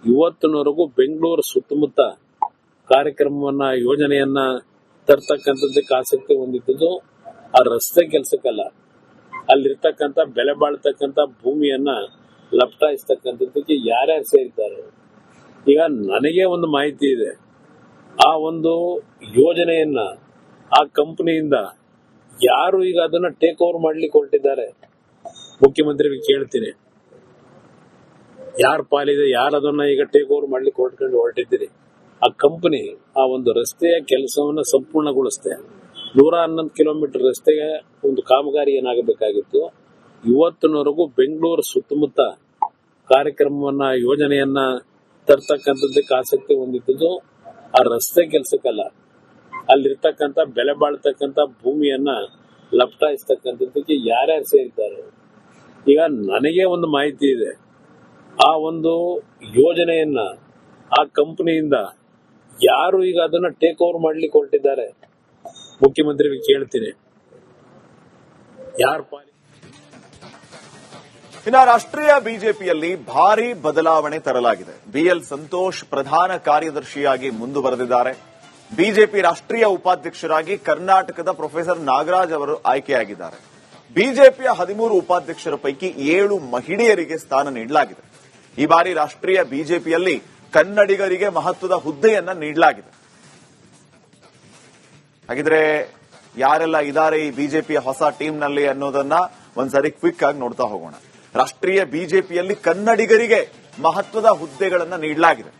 ಇವತ್ತಿನವರೆಗೂ ಬೆಂಗಳೂರು ಸುತ್ತಮುತ್ತ ಕಾರ್ಯಕ್ರಮವನ್ನ ಯೋಜನೆಯನ್ನ ತರ್ತಕ್ಕಂಥದ್ದಕ್ಕೆ ಆಸಕ್ತಿ ಹೊಂದಿದ್ದು ಆ ರಸ್ತೆ ಕೆಲಸಕ್ಕಲ್ಲ, ಅಲ್ಲಿರ್ತಕ್ಕಂಥ ಬೆಲೆ ಬಾಳ್ತಕ್ಕಂಥ ಭೂಮಿಯನ್ನ ಲಪಟಾಯಿಸ್ತಕ್ಕಂಥದ್ದಕ್ಕೆ ಯಾರ್ಯಾರು ಸೇರಿದ್ದಾರೆ. ಈಗ ನನಗೆ ಒಂದು ಮಾಹಿತಿ ಇದೆ, ಆ ಒಂದು ಯೋಜನೆಯನ್ನ ಆ ಕಂಪನಿಯಿಂದ ಯಾರು ಈಗ ಅದನ್ನ ಟೇಕ್ ಓವರ್ ಮಾಡ್ಲಿಕ್ಕೆ ಹೊರಟಿದ್ದಾರೆ, ಮುಖ್ಯಮಂತ್ರಿಗೆ ಕೇಳ್ತೀನಿ, ಯಾರ ಪಾಲಿದೆ, ಯಾರು ಅದನ್ನ ಈಗ ಟೇಕ್ ಓವರ್ ಮಾಡ್ಲಿಕ್ಕೆ ಹೊರಟಿದ್ದೀರಿ. ಆ ಕಂಪನಿ ಆ ಒಂದು ರಸ್ತೆಯ ಕೆಲಸವನ್ನ ಸಂಪೂರ್ಣಗೊಳಿಸಿದೆ. 111 ಕಿಲೋಮೀಟರ್ ರಸ್ತೆಗೆ ಒಂದು ಕಾಮಗಾರಿ ಏನಾಗಬೇಕಾಗಿತ್ತು, ಇವತ್ತಿನವರೆಗೂ ಬೆಂಗಳೂರು ಸುತ್ತಮುತ್ತ ಕಾರ್ಯಕ್ರಮವನ್ನ ಯೋಜನೆಯನ್ನ ತರ್ತಕ್ಕಂಥದ್ದಕ್ಕೆ ಆಸಕ್ತಿ ಹೊಂದಿದ್ದು ಆ ರಸ್ತೆ ಕೆಲಸಕ್ಕಲ್ಲ, ಅಲ್ಲಿರ್ತಕ್ಕಂಥ ಬೆಲೆ ಬಾಳ್ತಕ್ಕಂಥ ಭೂಮಿಯನ್ನ ಲಪಟಾಯಿಸ್ತಕ್ಕಂಥದ್ದಕ್ಕೆ ಯಾರ್ಯಾರು ಸೇರಿದ್ದಾರೆ. ಈಗ ನನಗೆ ಒಂದು ಮಾಹಿತಿ ಇದೆ, ಆ ಒಂದು ಯೋಜನೆಯನ್ನ ಆ ಕಂಪನಿಯಿಂದ ಯಾರು ಈಗ ಅದನ್ನ ಟೇಕ್ ಓವರ್ ಮಾಡ್ಲಿಕ್ಕೆ ಹೊರಟಿದ್ದಾರೆ, ಮುಖ್ಯಮಂತ್ರಿಗೆ ಕೇಳ್ತೀನಿ, ಯಾರ ಪಾಲಿ. ಇನ್ನು ರಾಷ್ಟ್ರೀಯ ಬಿಜೆಪಿಯಲ್ಲಿ ಭಾರೀ ಬದಲಾವಣೆ ತರಲಾಗಿದೆ. ಬಿಎಲ್ ಸಂತೋಷ್ ಪ್ರಧಾನ ಕಾರ್ಯದರ್ಶಿಯಾಗಿ ಮುಂದುವರೆದಿದ್ದಾರೆ. ಬಿಜೆಪಿ ರಾಷ್ಟ್ರೀಯ ಉಪಾಧ್ಯಕ್ಷರಾಗಿ ಕರ್ನಾಟಕದ ಪ್ರೊಫೆಸರ್ ನಾಗರಾಜ್ ಅವರು ಆಯ್ಕೆಯಾಗಿದ್ದಾರೆ. ಬಿಜೆಪಿಯ 13 ಉಪಾಧ್ಯಕ್ಷರ ಪೈಕಿ 7 ಮಹಿಳೆಯರಿಗೆ ಸ್ಥಾನ ನೀಡಲಾಗಿದೆ. ಈ ಬಾರಿ ರಾಷ್ಟ್ರೀಯ ಬಿಜೆಪಿಯಲ್ಲಿ ಕನ್ನಡಿಗರಿಗೆ ಮಹತ್ವದ ಹುದ್ದೆಯನ್ನ ನೀಡಲಾಗಿದೆ. ಹಾಗಿದ್ರೆ ಯಾರೆಲ್ಲ ಇದ್ದಾರೆ ಈ ಬಿಜೆಪಿಯ ಹೊಸ ಟೀಮ್ನಲ್ಲಿ ಅನ್ನೋದನ್ನ ಒಂದ್ಸರಿ ಕ್ವಿಕ್ ಆಗಿ ನೋಡ್ತಾ ಹೋಗೋಣ. ರಾಷ್ಟ್ರೀಯ ಬಿಜೆಪಿಯಲ್ಲಿ ಕನ್ನಡಿಗರಿಗೆ ಮಹತ್ವದ ಹುದ್ದೆಗಳನ್ನು ನೀಡಲಾಗಿದೆ.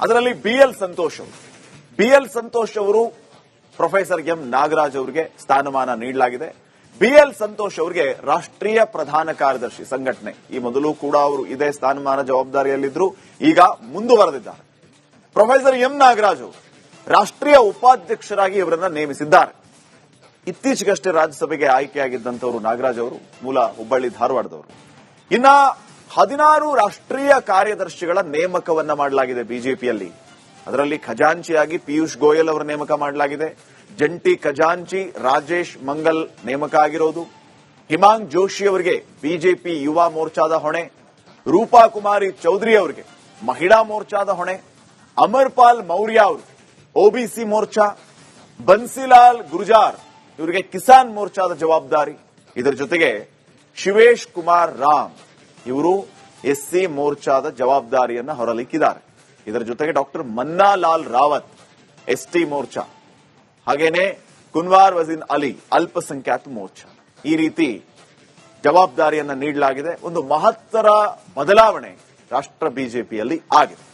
ಅದರಲ್ಲಿ ಬಿಎಲ್ ಸಂತೋಷ್ ಅವರು ಪ್ರೊಫೆಸರ್ ಎಂ ನಾಗರಾಜ್ ಅವರಿಗೆ ಸ್ಥಾನಮಾನ ನೀಡಲಾಗಿದೆ. ಬಿಎಲ್ ಸಂತೋಷ್ ಅವರಿಗೆ ರಾಷ್ಟ್ರೀಯ ಪ್ರಧಾನ ಕಾರ್ಯದರ್ಶಿ ಸಂಘಟನೆ, ಈ ಮೊದಲು ಕೂಡ ಅವರು ಇದೇ ಸ್ಥಾನಮಾನ ಜವಾಬ್ದಾರಿಯಲ್ಲಿದ್ದರು, ಈಗ ಮುಂದುವರೆದಿದ್ದಾರೆ. ಪ್ರೊಫೆಸರ್ ಎಂ ನಾಗರಾಜ್ ಅವರು ರಾಷ್ಟ್ರೀಯ ಉಪಾಧ್ಯಕ್ಷರಾಗಿ ಇವರನ್ನ ನೇಮಿಸಿದ್ದಾರೆ. ಇತ್ತೀಚೆಗಷ್ಟೇ ರಾಜ್ಯಸಭೆಗೆ ಆಯ್ಕೆಯಾಗಿದ್ದಂಥವರು ನಾಗರಾಜ್ ಅವರು, ಮೂಲ ಹುಬ್ಬಳ್ಳಿ ಧಾರವಾಡದವರು. ಇನ್ನ 16 ರಾಷ್ಟ್ರೀಯ ಕಾರ್ಯದರ್ಶಿಗಳ ನೇಮಕವನ್ನ ಮಾಡಲಾಗಿದೆ ಬಿಜೆಪಿಯಲ್ಲಿ. ಅದರಲ್ಲಿ ಖಜಾಂಚಿಯಾಗಿ ಪಿಯೂಷ್ ಗೋಯಲ್ ಅವರ ನೇಮಕ ಮಾಡಲಾಗಿದೆ. ಜಂಟಿ ಖಜಾಂಚಿ ರಾಜೇಶ್ ಮಂಗಲ್ ನೇಮಕ ಆಗಿರೋದು. ಹಿಮಾಂಗ್ ಜೋಶಿ ಅವರಿಗೆ ಬಿಜೆಪಿ ಯುವ ಮೋರ್ಚಾದ ಹೊಣೆ. ರೂಪಾ ಕುಮಾರಿ ಚೌಧರಿ ಅವರಿಗೆ ಮಹಿಳಾ ಮೋರ್ಚಾದ ಹೊಣೆ. ಅಮರ್ಪಾಲ್ ಮೌರ್ಯ ಅವರು ಒಬಿಸಿ ಮೋರ್ಚಾ. ಬನ್ಸಿಲಾಲ್ ಗುರ್ಜಾರ್ ಇವರಿಗೆ ಕಿಸಾನ್ ಮೋರ್ಚಾದ ಜವಾಬ್ದಾರಿ. ಇದರ ಜೊತೆಗೆ ಶಿವೇಶ್ ಕುಮಾರ್ ರಾಮ್ ಇವರು ಎಸ್ಸಿ ಮೋರ್ಚಾದ ಜವಾಬ್ದಾರಿಯನ್ನ ಹೊರಲಿಕ್ಕಿದ್ದಾರೆ. ಇದರ ಜೊತೆಗೆ ಡಾಕ್ಟರ್ ಮನ್ನಾಲಾಲ್ ರಾವತ್ ಎಸ್ಟಿ ಮೋರ್ಚಾ, ಹಾಗೇನೆ ಕುನ್ವಾರ್ ವಜೀನ್ ಅಲಿ ಅಲ್ಪಸಂಖ್ಯಾತ ಮೋರ್ಚಾ. ಈ ರೀತಿ ಜವಾಬ್ದಾರಿಯನ್ನ ನೀಡಲಾಗಿದೆ. ಒಂದು ಮಹತ್ತರ ಬದಲಾವಣೆ ರಾಷ್ಟ್ರ ಬಿಜೆಪಿಯಲ್ಲಿ ಆಗಿದೆ.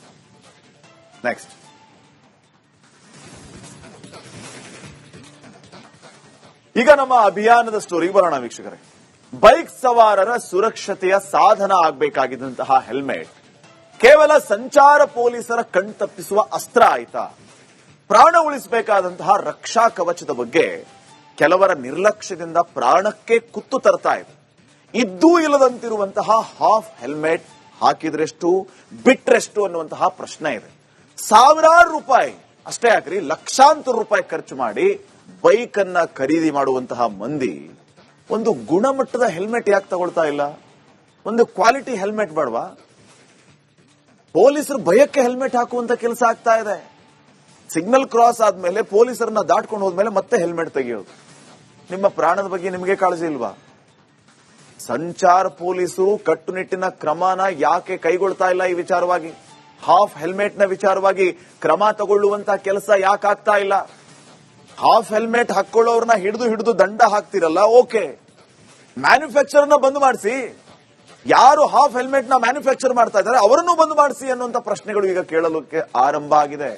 ನೆಕ್ಸ್ಟ್, ಈಗ ನಮ್ಮ ಅಭಿಯಾನದ ಸ್ಟೋರಿಗೆ ಬರೋಣ ವೀಕ್ಷಕರೇ. ಬೈಕ್ ಸವಾರರ ಸುರಕ್ಷತೆಯ ಸಾಧನ ಆಗಬೇಕಾಗಿದ್ದಂತಹ ಹೆಲ್ಮೆಟ್ ಕೇವಲ ಸಂಚಾರ ಪೊಲೀಸರ ಕಣ್ತಪ್ಪಿಸುವ ಅಸ್ತ್ರ ಆಯಿತಾ? ಪ್ರಾಣ ಉಳಿಸಬೇಕಾದಂತಹ ರಕ್ಷಾ ಕವಚದ ಬಗ್ಗೆ ಕೆಲವರ ನಿರ್ಲಕ್ಷ್ಯದಿಂದ ಪ್ರಾಣಕ್ಕೆ ಕುತ್ತು ತರ್ತಾ ಇದೆ. ಇದ್ದೂ ಇಲ್ಲದಂತಿರುವಂತಹ ಹಾಫ್ ಹೆಲ್ಮೆಟ್ ಹಾಕಿದ್ರೆಷ್ಟು ಬಿಟ್ರೆಷ್ಟು ಅನ್ನುವಂತಹ ಪ್ರಶ್ನೆ ಇದೆ. ಸಾವಿರಾರು ರೂಪಾಯಿ ಅಷ್ಟೇ ಯಾಕ್ರಿ, ಲಕ್ಷಾಂತರ ರೂಪಾಯಿ ಖರ್ಚು ಮಾಡಿ ಬೈಕ್ ಅನ್ನ ಖರೀದಿ ಮಾಡುವಂತಹ ಮಂದಿ ಒಂದು ಗುಣಮಟ್ಟದ ಹೆಲ್ಮೆಟ್ ಯಾಕೆ ತಗೊಳ್ತಾ ಇಲ್ಲ? ಒಂದು ಕ್ವಾಲಿಟಿ ಹೆಲ್ಮೆಟ್ ಬೇಡವಾ? ಪೊಲೀಸರು ಭಯಕ್ಕೆ ಹೆಲ್ಮೆಟ್ ಹಾಕುವಂತ ಕೆಲಸ ಆಗ್ತಾ ಇದೆ. ಸಿಗ್ನಲ್ ಕ್ರಾಸ್ ಆದ್ಮೇಲೆ ಪೊಲೀಸರನ್ನ ದಾಟ್ಕೊಂಡು ಹೋದ್ಮೇಲೆ ಮತ್ತೆ ಹೆಲ್ಮೆಟ್ ತೆಗೆಯೋದು. ನಿಮ್ಮ ಪ್ರಾಣದ ಬಗ್ಗೆ ನಿಮಗೆ ಕಾಳಜಿ ಇಲ್ವಾ? ಸಂಚಾರ ಪೊಲೀಸರು ಕಟ್ಟುನಿಟ್ಟಿನ ಕ್ರಮನ ಯಾಕೆ ಕೈಗೊಳ್ತಾ ಇಲ್ಲ ಈ ವಿಚಾರವಾಗಿ? ಹಾಫ್ ಹೆಲ್ಮೆಟ್ ನ ವಿಚಾರವಾಗಿ ಕ್ರಮ ತಗೊಳ್ಳುವಂತ ಕೆಲಸ ಯಾಕಾಗ್ತಾ ಇಲ್ಲ? ಹಾಫ್ ಹೆಲ್ಮೆಟ್ ಹಾಕೊಳ್ಳೋರ್ನ ಹಿಡಿದು ದಂಡ ಹಾಕ್ತಿರಲ್ಲ, ಓಕೆ, ಮ್ಯಾನುಫ್ಯಾಕ್ಚರ್ನ ಬಂದ್ ಮಾಡಿಸಿ. ಯಾರು ಹಾಫ್ ಹೆಲ್ಮೆಟ್ ನ ಮ್ಯಾನುಫ್ಯಾಕ್ಚರ್ ಮಾಡ್ತಾ ಇದ್ದಾರೆ ಅವರನ್ನು ಬಂದ್ ಮಾಡಿಸಿ ಅನ್ನುವಂತ ಪ್ರಶ್ನೆಗಳು ಈಗ ಕೇಳಲಿಕ್ಕೆ ಆರಂಭ ಆಗಿದೆ.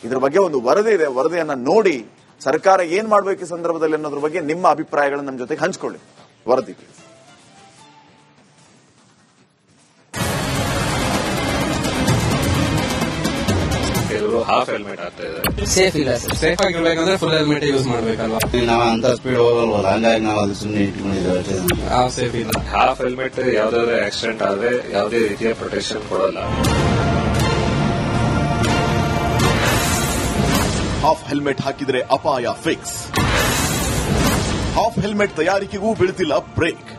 ಇದ್ರ ಬಗ್ಗೆ ಒಂದು ವರದಿ ಇದೆ, ವರದಿಯನ್ನ ನೋಡಿ ಸರ್ಕಾರ ಏನ್ ಮಾಡಬೇಕು ಈ ಸಂದರ್ಭದಲ್ಲಿ ಅನ್ನೋದ್ರ ಬಗ್ಗೆ ನಿಮ್ಮ ಅಭಿಪ್ರಾಯಗಳನ್ನು ನಮ್ಮ ಜೊತೆಗೆ ಹಂಚಿಕೊಳ್ಳಿ. ವರದಿ ಕೆಲವರು ಹಾಫ್ ಹೆಲ್ಮೆಟ್ ಆಗ್ತಾ ಇದ್ದಾರೆ. ಸೇಫ್ ಇಲ್ಲ ಸರ್. ಸೇಫ್ ಆಗಿರ್ಬೇಕಂದ್ರೆ ಫುಲ್ ಹೆಲ್ಮೆಟ್ ಯೂಸ್ ಮಾಡ್ಬೇಕಲ್ವಾ? ನಾವು ಅಂತ ಸ್ಪೀಡ್ ಹೋಗಲ್ವಲ್ಲ, ಹಂಗಾಗಿ ನಾವು ಅದು ಸುಮ್ಮನೆ ಇಟ್ಕೊಂಡಿದ್ದೇವೆ. ಸೇಫ್ ಇಲ್ಲ. ಹಾಫ್ ಹೆಲ್ಮೆಟ್ ಯಾವ್ದಾದ್ರು ಆಕ್ಸಿಡೆಂಟ್ ಆದ್ರೆ ಯಾವುದೇ ರೀತಿಯ ಪ್ರೊಟೆಕ್ಷನ್ ಕೊಡಲ್ಲ. ಹಾಫ್ ಹೆಲ್ಮೆಟ್ ಹಾಕಿದ್ರೆ ಅಪಾಯ ಫಿಕ್ಸ್. ಹಾಫ್ ಹೆಲ್ಮೆಟ್ ತಯಾರಿಕೆಗೂ ಬೀಳ್ತಿಲ್ಲ ಬ್ರೇಕ್.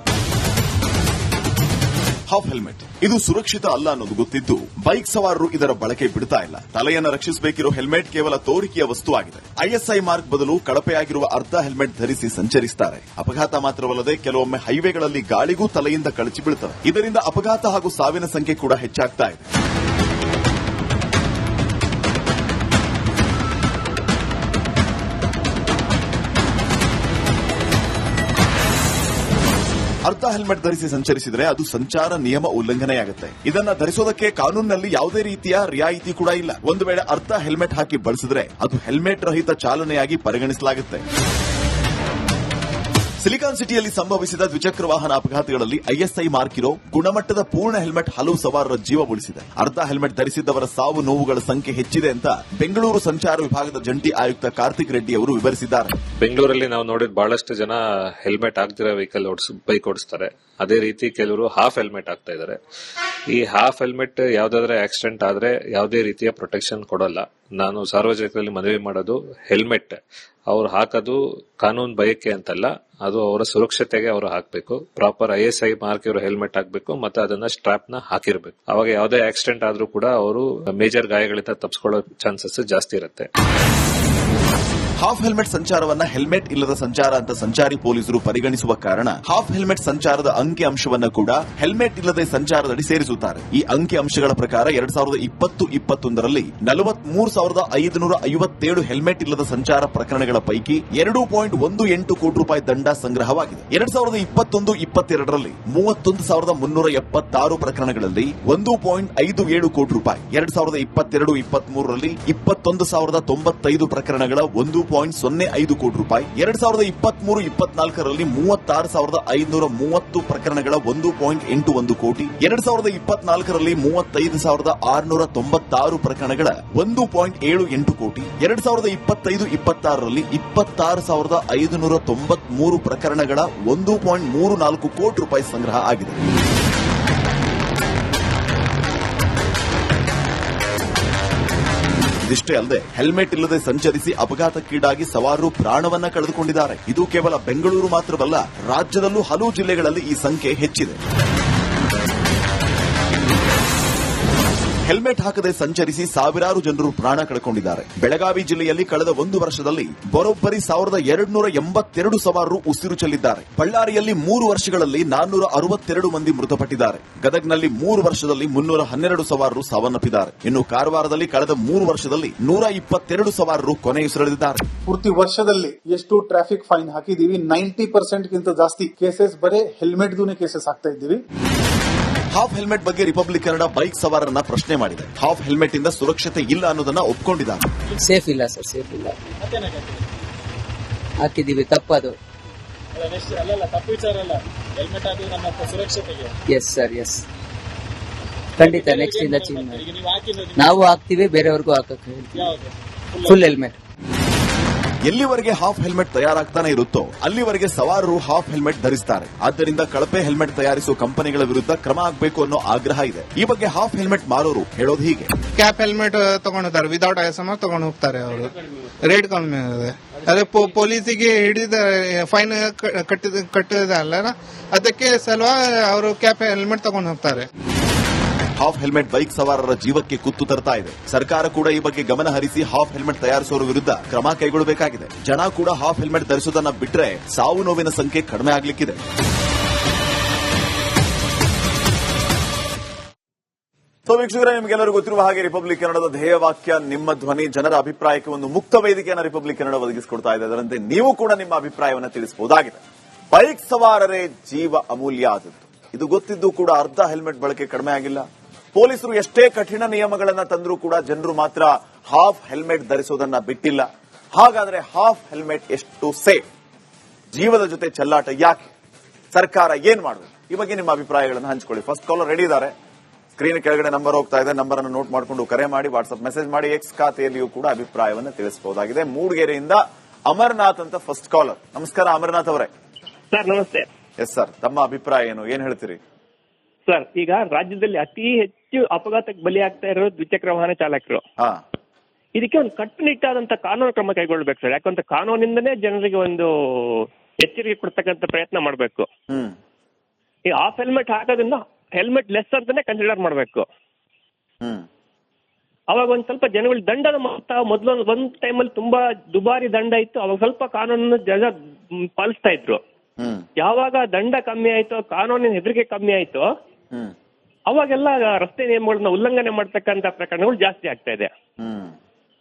ಹಾಫ್ ಹೆಲ್ಮೆಟ್ ಇದು ಸುರಕ್ಷಿತ ಅಲ್ಲ ಅನ್ನೋದು ಗೊತ್ತಿದ್ದು ಬೈಕ್ ಸವಾರರು ಇದರ ಬಳಕೆ ಬಿಡ್ತಾ ಇಲ್ಲ. ತಲೆಯನ್ನು ರಕ್ಷಿಸಬೇಕಿರೋ ಹೆಲ್ಮೆಟ್ ಕೇವಲ ತೋರಿಕೆಯ ವಸ್ತು ಆಗಿದೆ. ಐಎಸ್ಐ ಮಾರ್ಕ್ ಬದಲು ಕಳಪೆಯಾಗಿರುವ ಅರ್ಧ ಹೆಲ್ಮೆಟ್ ಧರಿಸಿ ಸಂಚರಿಸುತ್ತಾರೆ. ಅಪಘಾತ ಮಾತ್ರವಲ್ಲದೆ ಕೆಲವೊಮ್ಮೆ ಹೈವೇಗಳಲ್ಲಿ ಗಾಳಿಗೂ ತಲೆಯಿಂದ ಕಳಚಿ ಬೀಳುತ್ತವೆ. ಇದರಿಂದ ಅಪಘಾತ ಹಾಗೂ ಸಾವಿನ ಸಂಖ್ಯೆ ಕೂಡ ಹೆಚ್ಚಾಗ್ತಾ ಇದೆ. ಅರ್ಧ ಹೆಲ್ಮೆಟ್ ಧರಿಸಿ ಸಂಚರಿಸಿದರೆ ಅದು ಸಂಚಾರ ನಿಯಮ ಉಲ್ಲಂಘನೆಯಾಗುತ್ತೆ. ಇದನ್ನ ಧರಿಸೋದಕ್ಕೆ ಕಾನೂನಿನಲ್ಲಿ ಯಾವುದೇ ರೀತಿಯ ರಿಯಾಯಿತಿ ಕೂಡ ಇಲ್ಲ. ಒಂದು ವೇಳೆ ಅರ್ಧ ಹೆಲ್ಮೆಟ್ ಹಾಕಿ ಬಳಸಿದ್ರೆ ಅದು ಹೆಲ್ಮೆಟ್ ರಹಿತ ಚಾಲನೆಯಾಗಿ ಪರಿಗಣಿಸಲಾಗುತ್ತೆ. ಸಿಲಿಕಾನ್ ಸಿಟಿಯಲ್ಲಿ ಸಂಭವಿಸಿದ ದ್ವಿಚಕ್ರ ವಾಹನ ಅಪಘಾತಗಳಲ್ಲಿ ಐಎಸ್ಐ ಮಾರ್ಕ್ ಇರೋ ಗುಣಮಟ್ಟದ ಪೂರ್ಣ ಹೆಲ್ಮೆಟ್ ಹಲವು ಸವಾರರ ಜೀವ ಉಳಿಸಿದೆ. ಅರ್ಧ ಹೆಲ್ಮೆಟ್ ಧರಿಸಿದ್ದವರ ಸಾವು ನೋವುಗಳ ಸಂಖ್ಯೆ ಹೆಚ್ಚಿದೆ ಅಂತ ಬೆಂಗಳೂರು ಸಂಚಾರ ವಿಭಾಗದ ಜಂಟಿ ಆಯುಕ್ತ ಕಾರ್ತಿಕ್ ರೆಡ್ಡಿ ಅವರು ವಿವರಿಸಿದ್ದಾರೆ. ಬೆಂಗಳೂರಲ್ಲಿ ನಾವು ನೋಡಿದ ಬಹಳಷ್ಟು ಜನ ಹೆಲ್ಮೆಟ್ ಹಾಕ್ದಿರೋ ವೆಹಿಕಲ್ ಬೈಕ್ ಓಡಿಸ್ತಾರೆ. ಅದೇ ರೀತಿ ಕೆಲವರು ಹಾಫ್ ಹೆಲ್ಮೆಟ್ ಹಾಕ್ತಾ ಇದ್ದಾರೆ. ಈ ಹಾಫ್ ಹೆಲ್ಮೆಟ್ ಯಾವ್ದಾದ್ರೆ ಆಕ್ಸಿಡೆಂಟ್ ಆದ್ರೆ ಯಾವುದೇ ರೀತಿಯ ಪ್ರೊಟೆಕ್ಷನ್ ಕೊಡಲ್ಲ. ನಾನು ಸಾರ್ವಜನಿಕರಲ್ಲಿ ಮನವಿ ಮಾಡೋದು, ಹೆಲ್ಮೆಟ್ ಅವ್ರು ಹಾಕೋದು ಕಾನೂನು ಬಯಕೆ ಅಂತಲ್ಲ, ಅದು ಅವರ ಸುರಕ್ಷತೆಗೆ ಅವರು ಹಾಕಬೇಕು. ಪ್ರಾಪರ್ ಐಎಸ್ಐ ಮಾರ್ಕ್ ಇರೋ ಹೆಲ್ಮೆಟ್ ಹಾಕಬೇಕು, ಮತ್ತೆ ಅದನ್ನ ಸ್ಟ್ರಾಪ್ ನ ಹಾಕಿರ್ಬೇಕು. ಅವಾಗ ಯಾವುದೇ ಆಕ್ಸಿಡೆಂಟ್ ಆದ್ರೂ ಕೂಡ ಅವರು ಮೇಜರ್ ಗಾಯಗಳಿಂದ ತಪ್ಪಿಸ್ಕೊಳ್ಳೋ ಚಾನ್ಸಸ್ ಜಾಸ್ತಿ ಇರುತ್ತೆ. ಹಾಫ್ ಹೆಲ್ಮೆಟ್ ಸಂಚಾರವನ್ನ ಹೆಲ್ಮೆಟ್ ಇಲ್ಲದ ಸಂಚಾರ ಅಂತ ಸಂಚಾರಿ ಪೊಲೀಸರು ಪರಿಗಣಿಸುವ ಕಾರಣ ಹಾಫ್ ಹೆಲ್ಮೆಟ್ ಸಂಚಾರದ ಅಂಕಿ ಅಂಶವನ್ನು ಕೂಡ ಹೆಲ್ಮೆಟ್ ಇಲ್ಲದೆ ಸಂಚಾರದಡಿ ಸೇರಿಸುತ್ತಾರೆ. ಈ ಅಂಕಿ ಅಂಶಗಳ ಪ್ರಕಾರ 2020-21ರಲ್ಲಿ 43,557 ಹೆಲ್ಮೆಟ್ ಇಲ್ಲದ ಸಂಚಾರ ಪ್ರಕರಣಗಳ ಪೈಕಿ 2.18 ಕೋಟಿ ರೂಪಾಯಿ ದಂಡ ಸಂಗ್ರಹವಾಗಿದೆ. 2021-22ರಲ್ಲಿ 31,376 ಪ್ರಕರಣಗಳಲ್ಲಿ 1.57 ಕೋಟಿ ರೂಪಾಯಿ, 2022-23ರಲ್ಲಿ 21,095 ಪ್ರಕರಣಗಳ 1.05 ಕೋಟಿ ರೂಪಾಯಿ, 2023-24ರಲ್ಲಿ 36,530 ಪ್ರಕರಣಗಳ 1.81 ಕೋಟಿ, 2024ರಲ್ಲಿ 35,696 ಪ್ರಕರಣಗಳ 1.78 ಕೋಟಿ, 2025-26ರಲ್ಲಿ 26,593 ಪ್ರಕರಣಗಳ 1.34 ಕೋಟಿ ರೂಪಾಯಿ ಸಂಗ್ರಹ ಆಗಿದೆ. ಇದಿಷ್ಟೇ ಅಲ್ಲದೆ ಹೆಲ್ಮೆಟ್ ಇಲ್ಲದೆ ಸಂಚರಿಸಿ ಅಪಘಾತಕ್ಕೀಡಾಗಿ ಸವಾರರು ಪ್ರಾಣವನ್ನ ಕಳೆದುಕೊಂಡಿದ್ದಾರೆ. ಇದು ಕೇವಲ ಬೆಂಗಳೂರು ಮಾತ್ರವಲ್ಲ, ರಾಜ್ಯದಲ್ಲೂ ಹಲವು ಜಿಲ್ಲೆಗಳಲ್ಲಿ ಈ ಸಂಖ್ಯೆ ಹೆಚ್ಚಿದೆ. ಹೆಲ್ಮೆಟ್ ಹಾಕದೆ ಸಂಚರಿಸಿ ಸಾವಿರಾರು ಜನರು ಪ್ರಾಣ ಕಳೆದುಕೊಂಡಿದ್ದಾರೆ. ಬೆಳಗಾವಿ ಜಿಲ್ಲೆಯಲ್ಲಿ ಕಳೆದ ಒಂದು ವರ್ಷದಲ್ಲಿ ಬರೋಬ್ಬರಿ 1,282 ಸವಾರರು ಉಸಿರು ಚೆಲ್ಲಿದ್ದಾರೆ. ಬಳ್ಳಾರಿಯಲ್ಲಿ 3 ವರ್ಷಗಳಲ್ಲಿ 462 ಮಂದಿ ಮೃತಪಟ್ಟಿದ್ದಾರೆ. ಗದಗ್ನಲ್ಲಿ 3 ವರ್ಷದಲ್ಲಿ 312 ಸವಾರರು ಸಾವನ್ನಪ್ಪಿದ್ದಾರೆ. ಇನ್ನು ಕಾರವಾರದಲ್ಲಿ ಕಳೆದ 3 ವರ್ಷದಲ್ಲಿ 122 ಸವಾರರು ಕೊನೆಯುಸಿರೆಳೆದಿದ್ದಾರೆ. ಪೂರ್ತಿ ವರ್ಷದಲ್ಲಿ ಎಷ್ಟು ಟ್ರಾಫಿಕ್ ಫೈನ್ ಹಾಕಿದೀವಿ? 90% ಗಿಂತ ಜಾಸ್ತಿ ಕೇಸಸ್ ಬರೀ ಹೆಲ್ಮೆಟ್ ದೂನೆ ಕೇಸಸ್ ಆಗ್ತಾ ಇದ್ದೀವಿ. ಹಾಫ್ ಹೆಲ್ಮೆಟ್ ಬಗ್ಗೆ ರಿಪಬ್ಲಿಕ್ ಕನ್ನಡ ಬೈಕ್ ಸವಾರರನ್ನ ಪ್ರಶ್ನೆ ಮಾಡಿದೆ. ಹಾಫ್ ಹೆಲ್ಮೆಟ್ ಇಂದ ಸುರಕ್ಷತೆ ಇಲ್ಲ ಅನ್ನೋದನ್ನ ಒಪ್ಕೊಂಡಿದ್ದಾರೆ. ಸೇಫ್ ಇಲ್ಲ ಸರ್, ಸೇಫ್ ಇಲ್ಲ. ಹಾಕಿದೀವಿ, ತಪ್ಪದು. ತಪ್ಪು ವಿಚಾರ ಅಲ್ಲ, ಹೆಲ್ಮೆಟ್ ಅದು ನಮ್ಮ ಸುರಕ್ಷತೆಗೆ. ಎಸ್ ಸರ್, ಎಸ್, ಖಂಡಿತ. ನೆಕ್ಸ್ಟ್ ಇಂದ ಚೇಂಜ್ ಮಾಡಿ. ನಾವು ಹಾಕ್ತಿವಿ, ಬೇರೆಯವ್ರಿಗೂ ಹಾಕಕ್ಕೆ ಹೇಳ್ತೀವಿ. Full helmet. ಎಲ್ಲಿವರೆಗೆ ಹಾಫ್ ಹೆಲ್ಮೆಟ್ ತಯಾರಾಗ್ತಾನೆ ಇರುತ್ತೋ ಅಲ್ಲಿವರೆಗೆ ಸವಾರರು ಹಾಫ್ ಹೆಲ್ಮೆಟ್ ಧರಿಸುತ್ತಾರೆ. ಆದ್ದರಿಂದ ಕಳಪೆ ಹೆಲ್ಮೆಟ್ ತಯಾರಿಸುವ ಕಂಪನಿಗಳ ವಿರುದ್ಧ ಕ್ರಮ ಆಗಬೇಕು ಅನ್ನೋ ಆಗ್ರಹ ಇದೆ. ಈ ಬಗ್ಗೆ ಹಾಫ್ ಹೆಲ್ಮೆಟ್ ಮಾರೋರು ಹೇಳೋದು ಹೀಗೆ: ಕ್ಯಾಪ್ ಹೆಲ್ಮೆಟ್ ತಗೊಂಡಿದ್ದಾರೆ, ವಿದೌಟ್ ಐಎಸ್ಎಂಆರ್ ತಗೊಂಡು ಹೋಗ್ತಾರೆ. ಅವರು ರೇಟ್ ಕಮ್ಮಿ ಇದೆ. ಅದೇ ಪೊಲೀಸಿಗೆ ಹಿಡಿದ ಫೈನ್ ಕಟ್ಟಿದಲ್ಲ, ಅದಕ್ಕೆ ಸಲುವಾಗಿ ಅವರು ಕ್ಯಾಪ್ ಹೆಲ್ಮೆಟ್ ತಗೊಂಡು ಹೋಗ್ತಾರೆ. ಹಾಫ್ ಹೆಲ್ಮೆಟ್ ಬೈಕ್ ಸವಾರರ ಜೀವಕ್ಕೆ ಕುತ್ತು ತರ್ತಾ ಇದೆ. ಸರ್ಕಾರ ಕೂಡ ಈ ಬಗ್ಗೆ ಗಮನ ಹರಿಸಿ ಹಾಫ್ ಹೆಲ್ಮೆಟ್ ತಯಾರಿಸುವವರ ವಿರುದ್ಧ ಕ್ರಮ ಕೈಗೊಳ್ಳಬೇಕಾಗಿದೆ. ಜನ ಕೂಡ ಹಾಫ್ ಹೆಲ್ಮೆಟ್ ಧರಿಸುವುದನ್ನ ಬಿಟ್ರೆ ಸಾವು ನೋವಿನ ಸಂಖ್ಯೆ ಕಡಿಮೆ ಆಗಲಿಕ್ಕಿದೆ. ಸೊ ವೀಕ್ಷಕರೇ, ನಿಮಗೆಲ್ಲರಿಗೂ ಗೊತ್ತಿರುವ ಹಾಗೆ ರಿಪಬ್ಲಿಕ್ ಕನ್ನಡದ ಧ್ಯೇಯವಾಕ್ಯ ನಿಮ್ಮ ಧ್ವನಿ, ಜನರ ಅಭಿಪ್ರಾಯಕ್ಕೆ ಒಂದು ಮುಕ್ತ ವೇದಿಕೆಯನ್ನು ರಿಪಬ್ಲಿಕ್ ಕನ್ನಡ ಒದಗಿಸಿಕೊಡ್ತಾ ಇದೆ. ಅದರಂತೆ ನೀವು ಕೂಡ ನಿಮ್ಮ ಅಭಿಪ್ರಾಯವನ್ನು ತಿಳಿಸಬಹುದಾಗಿದೆ. ಬೈಕ್ ಸವಾರರೇ ಜೀವ ಅಮೂಲ್ಯ ಆದದ್ದು, ಇದು ಗೊತ್ತಿದ್ದು ಕೂಡ ಅರ್ಧ ಹೆಲ್ಮೆಟ್ ಬಳಕೆ ಕಡಿಮೆ ಆಗಿಲ್ಲ. ಪೊಲೀಸರು ಎಷ್ಟೇ ಕಠಿಣ ನಿಯಮಗಳನ್ನ ತಂದರೂ ಕೂಡ ಜನರು ಮಾತ್ರ ಹಾಫ್ ಹೆಲ್ಮೆಟ್ ಧರಿಸೋದನ್ನ ಬಿಟ್ಟಿಲ್ಲ. ಹಾಗಾದ್ರೆ ಹಾಫ್ ಹೆಲ್ಮೆಟ್ ಎಷ್ಟು ಸೇಫ್? ಜೀವದ ಜೊತೆ ಚೆಲ್ಲಾಟ ಯಾಕೆ? ಸರ್ಕಾರ ಏನ್ ಮಾಡಬೇಕು? ಈ ಬಗ್ಗೆ ನಿಮ್ಮ ಅಭಿಪ್ರಾಯಗಳನ್ನು ಹಂಚಿಕೊಳ್ಳಿ. ಫಸ್ಟ್ ಕಾಲರ್ ರೆಡಿ ಇದ್ದಾರೆ. ಸ್ಕ್ರೀನ್ ಕೆಳಗಡೆ ನಂಬರ್ ಹೋಗ್ತಾ ಇದೆ. ನಂಬರ್ ಅನ್ನು ನೋಟ್ ಮಾಡಿಕೊಂಡು ಕರೆ ಮಾಡಿ, ವಾಟ್ಸ್ಆಪ್ ಮೆಸೇಜ್ ಮಾಡಿ. ಎಕ್ಸ್ ಖಾತೆಯಲ್ಲಿಯೂ ಕೂಡ ಅಭಿಪ್ರಾಯವನ್ನು ತಿಳಿಸಬಹುದಾಗಿದೆ. ಮೂಡಿಗೆರೆಯಿಂದ ಅಮರನಾಥ್ ಅಂತ ಫಸ್ಟ್ ಕಾಲರ್. ನಮಸ್ಕಾರ ಅಮರನಾಥ್ ಅವರೇ. ಸರ್ ನಮಸ್ತೆ. ಎಸ್ ಸರ್, ತಮ್ಮ ಅಭಿಪ್ರಾಯ ಏನು, ಏನ್ ಹೇಳ್ತೀರಿ? ಸರ್, ಈಗ ರಾಜ್ಯದಲ್ಲಿ ಅತಿ ಹೆಚ್ಚು ಅಪಘಾತಕ್ಕೆ ಬಲಿಯಾಗ್ತಾ ಇರೋದು ದ್ವಿಚಕ್ರ ವಾಹನ ಚಾಲಕರು. ಇದಕ್ಕೆ ಒಂದು ಕಟ್ಟುನಿಟ್ಟಾದಂತ ಕಾನೂನು ಕ್ರಮ ಕೈಗೊಳ್ಬೇಕು ಸರ್. ಯಾಕಂತ ಕಾನೂನಿಂದನೇ ಜನರಿಗೆ ಒಂದು ಎಚ್ಚರಿಕೆ ಕೊಡ್ತಕ್ಕಂಥ ಪ್ರಯತ್ನ ಮಾಡಬೇಕು. ಈ ಹಾಫ್ ಹೆಲ್ಮೆಟ್ ಹಾಕೋದ್ರಿಂದ ಹೆಲ್ಮೆಟ್ ಲೆಸ್ ಅಂತಾನೆ ಕನ್ಸಿಡರ್ ಮಾಡಬೇಕು. ಅವಾಗ ಒಂದ್ ಸ್ವಲ್ಪ ಜನಗಳು ದಂಡದ ಮೊತ್ತ ಮೊದಲು ಒಂದ್ ಟೈಮಲ್ಲಿ ತುಂಬಾ ದುಬಾರಿ ದಂಡ ಇತ್ತು. ಅವಾಗ ಸ್ವಲ್ಪ ಕಾನೂನನ್ನು ಜನ ಪಾಲಿಸ್ತಾ ಇದ್ರು. ಯಾವಾಗ ದಂಡ ಕಮ್ಮಿ ಆಯ್ತು, ಕಾನೂನಿನ ಹೆದರಿಕೆ ಕಮ್ಮಿ ಆಯ್ತು, ಅವಾಗೆಲ್ಲ ರಸ್ತೆ ನಿಯಮಗಳನ್ನ ಉಲ್ಲಂಘನೆ ಮಾಡ್ತಕ್ಕಂಥ ಪ್ರಕರಣಗಳು ಜಾಸ್ತಿ ಆಗ್ತಾ ಇದೆ.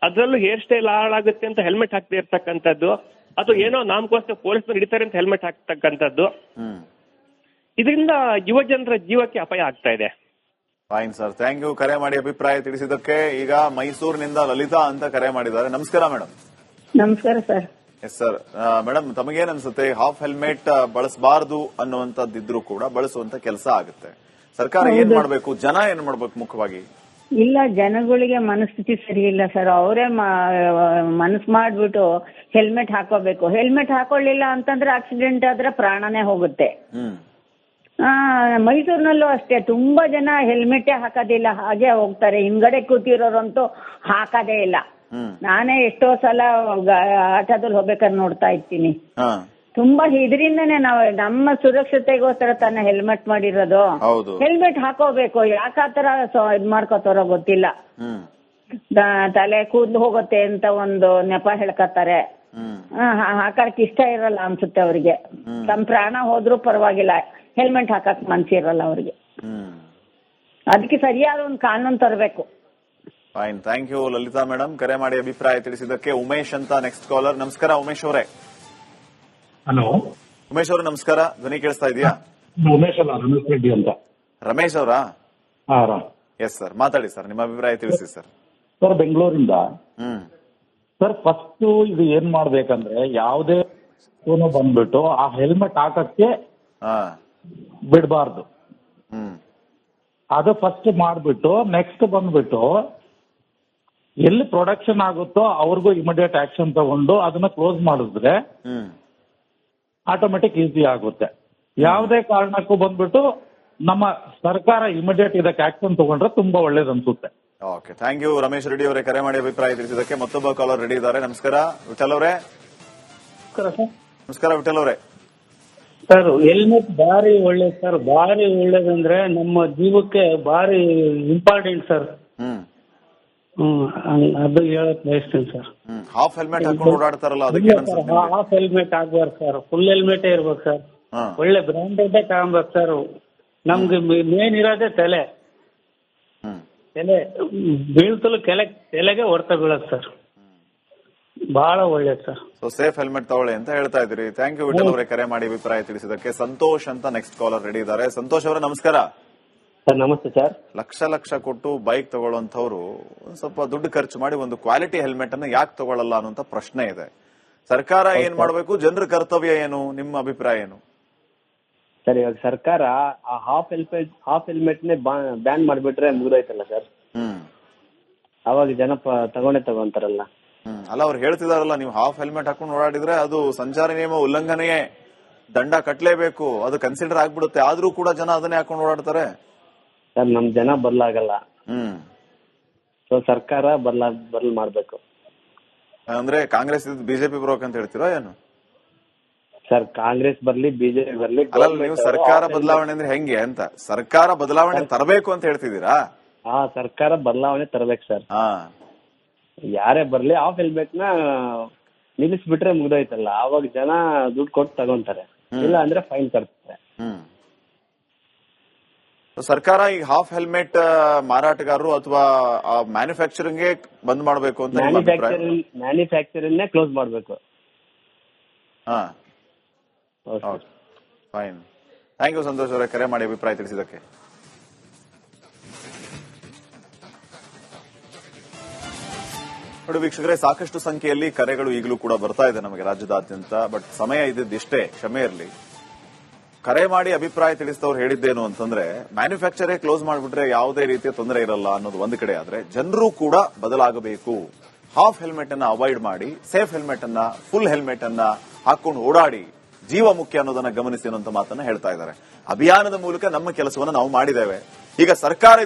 ಅದ್ರಲ್ಲೂ ಹೇರ್ ಸ್ಟೈಲ್ ಹಾಳಾಗುತ್ತೆ ಅಂತ ಹೆಲ್ಮೆಟ್ ಹಾಕ್ತಾ ಇರ್ತಕ್ಕಂಥದ್ದು, ಅಥವಾ ಏನೋ ನಾಮಕೋಸ್ಕರ ಪೊಲೀಸ್ನವ್ರು ಹಿಡಿತಾರೆ ಅಂತ ಹೆಲ್ಮೆಟ್ ಹಾಕ್ತಕ್ಕಂಥದ್ದು, ಇದರಿಂದ ಯುವ ಜನರ ಜೀವಕ್ಕೆ ಅಪಾಯ ಆಗ್ತಾ ಇದೆ. ಫೈನ್ ಸರ್, ಥ್ಯಾಂಕ್ ಯು ಕರೆ ಮಾಡಿ ಅಭಿಪ್ರಾಯ ತಿಳಿಸಿದ್ದಕ್ಕೆ. ಈಗ ಮೈಸೂರಿನಿಂದ ಲಲಿತಾ ಅಂತ ಕರೆ ಮಾಡಿದ್ದಾರೆ. ನಮಸ್ಕಾರ ಮೇಡಮ್. ನಮಸ್ಕಾರ ಸರ್. ಎಸ್ ಸರ್, ಮೇಡಮ್ ತಮಗೇನ್ ಅನ್ಸುತ್ತೆ? ಹಾಫ್ ಹೆಲ್ಮೆಟ್ ಬಳಸಬಾರದು ಅನ್ನುವಂಥದ್ದಿದ್ರು ಕೂಡ ಬಳಸುವಂತ ಕೆಲಸ ಆಗುತ್ತೆ. ಸರ್ಕಾರ ಏನ್ ಮಾಡಬೇಕು, ಜನ ಏನ್ ಮಾಡ್ಬೇಕು ಮುಖ್ಯವಾಗಿ? ಇಲ್ಲ, ಜನಗಳಿಗೆ ಮನಸ್ಥಿತಿ ಸರಿ ಇಲ್ಲ ಸರ್. ಅವರೇ ಮನಸ್ಸು ಮಾಡ್ಬಿಟ್ಟು ಹೆಲ್ಮೆಟ್ ಹಾಕೋಬೇಕು. ಹೆಲ್ಮೆಟ್ ಹಾಕೊಳ್ಳಿಲ್ಲ ಅಂತಂದ್ರೆ ಆಕ್ಸಿಡೆಂಟ್ ಆದ್ರೆ ಪ್ರಾಣನೇ ಹೋಗುತ್ತೆ. ಮೈಸೂರಿನಲ್ಲೂ ಅಷ್ಟೇ, ತುಂಬಾ ಜನ ಹೆಲ್ಮೆಟೇ ಹಾಕೋದಿಲ್ಲ, ಹಾಗೆ ಹೋಗ್ತಾರೆ. ಹಿಂಗಡೆ ಕೂತಿರೋರಂತೂ ಹಾಕೋದೇ ಇಲ್ಲ. ನಾನೇ ಎಷ್ಟೋ ಸಲ ಆಟೋದಲ್ಲಿ ಹೋಗ್ಬೇಕಾದ್ರೆ ನೋಡ್ತಾ ಇರ್ತೀನಿ. ತುಂಬಾ ಇದರಿಂದನೇ ನಾವು ನಮ್ಮ ಸುರಕ್ಷತೆಗೋಸ್ಕರ ತಾನೇ ಹೆಲ್ಮೆಟ್ ಮಾಡಿರೋದು. ಹೆಲ್ಮೆಟ್ ಹಾಕೋಬೇಕು. ಯಾಕಾತರ ಇದ್ ಮಾಡ್ಕೋತಾರೋ ಗೊತ್ತಿಲ್ಲ. ತಲೆ ಕೂದಲು ಹೋಗುತ್ತೆ ಅಂತ ಒಂದು ನೆಪ ಹೇಳ್ಕತ್ತಾರೆ. ಹಾಕಕ್ ಇಷ್ಟ ಇರಲ್ಲ ಅನ್ಸುತ್ತೆ ಅವ್ರಿಗೆ. ತಮ್ಮ ಪ್ರಾಣ ಹೋದ್ರೂ ಪರವಾಗಿಲ್ಲ, ಹೆಲ್ಮೆಟ್ ಹಾಕಕ್ ಮನ್ಸಿರಲ್ಲ ಅವ್ರಿಗೆ. ಅದಕ್ಕೆ ಸರಿಯಾದ ಒಂದು ಕಾನೂನು ತರಬೇಕು. Fine, thank you Lalitha madam ಕರೆ ಮಾಡಿ ಅಭಿಪ್ರಾಯ ತಿಳಿಸಿದ್ದಕ್ಕೆ. ಉಮೇಶ್ ಅಂತ ನೆಕ್ಸ್ಟ್ ಕಾಲರ್. ನಮಸ್ಕಾರ ಉಮೇಶ್ ಅವರೇ. ಹಲೋ ಉಮೇಶ್ ಅವರೇ ನಮಸ್ಕಾರ. ಧ್ವನಿ ಕೇಳಿಸ್ತಾ ಇದೆಯಾ? ಉಮೇಶ್ ಅಲ್ಲ, ರಮೇಶ್ ರೆಡ್ಡಿ ಅಂತ. ರಮೇಶ್ ಅವರಾ? ಎಸ್ ಸರ್, ಮಾತಾಡಿ ಸರ್, ನಿಮ್ಮ ಅಭಿಪ್ರಾಯ ತಿಳಿಸಿ ಸರ್. ಸರ್, ಬೆಂಗಳೂರಿಂದ ಸರ್, ಫಸ್ಟ್ ಇದು ಏನ್ ಮಾಡ್ಬೇಕಂದ್ರೆ ಯಾವುದೇ ಬಂದ್ಬಿಟ್ಟು ಆ ಹೆಲ್ಮೆಟ್ ಹಾಕಕ್ಕೆ ಬಿಡಬಾರ್ದು. ಅದು ಫಸ್ಟ್ ಮಾಡ್ಬಿಟ್ಟು ನೆಕ್ಸ್ಟ್ ಬಂದ್ಬಿಟ್ಟು ಎಲ್ಲಿ ಪ್ರೊಡಕ್ಷನ್ ಆಗುತ್ತೋ ಅವ್ರಿಗೂ ಇಮಿಡಿಯೇಟ್ ಆಕ್ಷನ್ ತಗೊಂಡು ಅದನ್ನ ಕ್ಲೋಸ್ ಮಾಡಿದ್ರೆ ಆಟೋಮೆಟಿಕ್ ಈಸಿ ಆಗುತ್ತೆ. ಯಾವುದೇ ಕಾರಣಕ್ಕೂ ಬಂದ್ಬಿಟ್ಟು ನಮ್ಮ ಸರ್ಕಾರ ಇಮಿಡಿಯೇಟ್ ಇದಕ್ಕೆ ಆಕ್ಷನ್ ತಗೊಂಡ್ರೆ ತುಂಬಾ ಒಳ್ಳೇದು ಅನ್ಸುತ್ತೆ. Okay, thank you Ramesh Reddy ಅವರೇ ಕರೆ ಮಾಡಿ ಅಭಿಪ್ರಾಯ ತಿಳಿಸಿದ್ದಕ್ಕೆ. ಮತ್ತೊಬ್ಬ ಕಾಲರ್ ರೆಡಿ ಇದ್ದಾರೆ. ನಮಸ್ಕಾರ ವಿಠಲ್ ಅವರೇ. ನಮಸ್ಕಾರ ವಿಠಲ್ ಅವರೇ. ಸರ್, ಹೆಲ್ಮೆಟ್ ಭಾರಿ ಒಳ್ಳೇದು ಸರ್, ಭಾರಿ ಒಳ್ಳೇದಂದ್ರೆ ನಮ್ಮ ಜೀವಕ್ಕೆ ಭಾರಿ ಇಂಪಾರ್ಟೆಂಟ್ ಸರ್. ಅದು ಹೇಳಕ್ ಬಯಸ್ತೀನಿ ಸರ್. ಹಾಫ್ ಹೆಲ್ಮೆಟ್ ಹಾಕೊಂಡು ಓಡಾಡ್ತಾರಲ್ಲ, ಅದಕ್ಕೆ ಹಾಫ್ ಹೆಲ್ಮೆಟ್ ಆಗ್ಬಾರ್ದು ಸರ್, ಫುಲ್ ಹೆಲ್ಮೆಟ್ ಇರ್ಬೇಕು ಸರ್. ಒಳ್ಳೆ ಬ್ರಾಂಡೆಡ್ ತಗೊಂಬೇಕು ಸರ್. ನಮ್ಗೆ ಮೇನ್ ಇರೋದೇ ತಲೆ ಬೀಳ್ತಲು ತಲೆಗೆ ಹೊಡೆತ ಬೀಳತ್ ಸರ್. ಬಹಳ ಒಳ್ಳೇದು ಸರ್. ಸೊ ಸೇಫ್ ಹೆಲ್ಮೆಟ್ ತಗೊಳ್ಳಿ ಅಂತ ಹೇಳ್ತಾ ಇದ್ದೀರಿ. ಥ್ಯಾಂಕ್ ಯು ವಿಠಲ್ ಅವರೇ ಕರೆ ಮಾಡಿ ಅಭಿಪ್ರಾಯ ತಿಳಿಸಿದಕ್ಕೆ. ಸಂತೋಷ್ ಅಂತ ನೆಕ್ಸ್ಟ್ ಕಾಲರ್ ರೆಡಿ ಇದ್ದಾರೆ. ಸಂತೋಷ್ ಅವರೇ ನಮಸ್ಕಾರ. ಸರ್ ನಮಸ್ತೆ ಸರ್. ಲಕ್ಷ ಕೊಟ್ಟು ಬೈಕ್ ತಗೊಳ್ಳುವಂತವ್ರು ಸ್ವಲ್ಪ ದುಡ್ಡು ಖರ್ಚು ಮಾಡಿ ಒಂದು ಕ್ವಾಲಿಟಿ ಹೆಲ್ಮೆಟ್ ಅನ್ನು ಯಾಕೆ ತಗೊಳ್ಳಲ್ಲ ಅನ್ನುವಂತ ಪ್ರಶ್ನೆ ಇದೆ. ಸರ್ಕಾರ ಏನ್ ಮಾಡಬೇಕು, ಜನರ ಕರ್ತವ್ಯ ಏನು, ನಿಮ್ಮ ಅಭಿಪ್ರಾಯ ಏನು? ಸರ್, ಇವಾಗ ಸರ್ಕಾರ ಆ ಹಾಫ್ ಹೆಲ್ಮೆಟ್ ನೇ ಬ್ಯಾನ್ ಮಾಡ್ಬಿಟ್ರೆ ಮುಗಿದೋಯ್ತಲ್ಲ ಸರ್. ಅವಾಗ ಜನ ತಗೊಂತಾರಲ್ಲ. ಅಲ್ಲ, ಅವ್ರು ಹೇಳ್ತಿದಾರಲ್ಲ, ನೀವು ಹಾಫ್ ಹೆಲ್ಮೆಟ್ ಹಾಕೊಂಡು ಓಡಾಡಿದ್ರೆ ಅದು ಸಂಚಾರಿ ನಿಯಮ ಉಲ್ಲಂಘನೆಯೇ, ದಂಡ ಕಟ್ಟಲೇಬೇಕು, ಅದು ಕನ್ಸಿಡರ್ ಆಗ್ಬಿಡುತ್ತೆ. ಆದ್ರೂ ಕೂಡ ಜನ ಅದನ್ನೇ ಹಾಕೊಂಡು ಓಡಾಡ್ತಾರೆ. ಸರ್, ನಮ್ ಜನ ಬದಲಾಗಲ್ಲ. ಸೊ ಸರ್ಕಾರ ಬದಲ್ ಮಾಡ್ಬೇಕು. ಅಂದ್ರೆ ಕಾಂಗ್ರೆಸ್ ಬಿಜೆಪಿ ಬರೋಕ್ ಅಂತ ಹೇಳ್ತೀರಾ ಏನು? ಸರ್, ಕಾಂಗ್ರೆಸ್ ಬರ್ಲಿ ಬಿಜೆಪಿ ಬರ್ಲಿ, ಅಲ್ಲ ನೀವು ಸರ್ಕಾರ ಬದಲಾವಣೆ ಅಂದ್ರೆ ಹೆಂಗೆ ಅಂತ, ಸರ್ಕಾರ ಬದಲಾವಣೆ ತರಬೇಕು ಅಂತ ಹೇಳ್ತಿದ್ದೀರಾ? ಸರ್ಕಾರ ಬದಲಾವಣೆ ತರಬೇಕು ಸರ್. ಯಾರೇ ಬರ್ಲಿ ಹಾಫ್ ಹೆಲ್ಮೆಟ್ ನ ನಿಲ್ಲಿಸ್ಬಿಟ್ರೆ ಮುಗ್ದೋಯ್ತಲ್ಲ. ಅವಾಗ ಜನ ದುಡ್ಡು ಕೊಟ್ಟು ತಗೊಂತಾರೆ, ಇಲ್ಲ ಅಂದ್ರೆ ಫೈನ್ ಕಟ್ತಾರೆ. ಸರ್ಕಾರ ಈಗ ಹಾಫ್ ಹೆಲ್ಮೆಟ್ ಮಾರಾಟಗಾರರು ಅಥವಾ ಮ್ಯಾನುಫ್ಯಾಕ್ಚರಿಂಗ್ ಬಂದ್ ಮಾಡಬೇಕು ಅಂತ ನಿಮ್ಮ ಅಭಿಪ್ರಾಯ? ಮ್ಯಾನುಫ್ಯಾಕ್ಚರಿಂಗ್ ಕ್ಲೋಸ್ ಮಾಡಬೇಕು. ಫೈನ್. ಥ್ಯಾಂಕ್ ಯು ಸಂತೋಷ್ ಅವರೇ, ಕರೆ ಮಾಡಿ ಅಭಿಪ್ರಾಯ ತಿಳಿಸಿದ್ದಕ್ಕೆ. ನೋಡಿ ವೀಕ್ಷಕರೇ, ಸಾಕಷ್ಟು ಸಂಖ್ಯೆಯಲ್ಲಿ ಕರೆಗಳು ಈಗಲೂ ಕೂಡ ಬರ್ತಾ ಇದೆ ನಮಗೆ ರಾಜ್ಯದಾದ್ಯಂತ. ಬಟ್ ಸಮಯ ಇದ್ದಿಷ್ಟೇ, ಕ್ಷಮೆ ಇರಲಿ. ಕರೆ ಮಾಡಿ ಅಭಿಪ್ರಾಯ ತಿಳಿಸಿದವ್ರು ಹೇಳಿದ್ದೇನು ಅಂತಂದ್ರೆ, ಮ್ಯಾನುಫ್ಯಾಕ್ಚರೇ ಕ್ಲೋಸ್ ಮಾಡಿಬಿಟ್ರೆ ಯಾವುದೇ ರೀತಿಯ ತೊಂದರೆ ಇರಲ್ಲ ಅನ್ನೋದು ಒಂದು ಕಡೆ ಆದ್ರೆ, ಜನರು ಕೂಡ ಬದಲಾಗಬೇಕು. ಹಾಫ್ ಹೆಲ್ಮೆಟ್ ಅನ್ನ ಅವಾಯ್ಡ್ ಮಾಡಿ ಸೇಫ್ ಹೆಲ್ಮೆಟ್ ಅನ್ನ, ಫುಲ್ ಹೆಲ್ಮೆಟ್ ಅನ್ನ ಹಾಕೊಂಡು ಓಡಾಡಿ, ಜೀವ ಮುಖ್ಯ ಅನ್ನೋದನ್ನ ಗಮನಿಸಿ ಅನ್ನುವಂತ ಮಾತನ್ನ ಹೇಳ್ತಾ ಇದ್ದಾರೆ. ಅಭಿಯಾನದ ಮೂಲಕ ನಮ್ಮ ಕೆಲಸವನ್ನು ನಾವು ಮಾಡಿದ್ದೇವೆ. ಈಗ ಸರ್ಕಾರ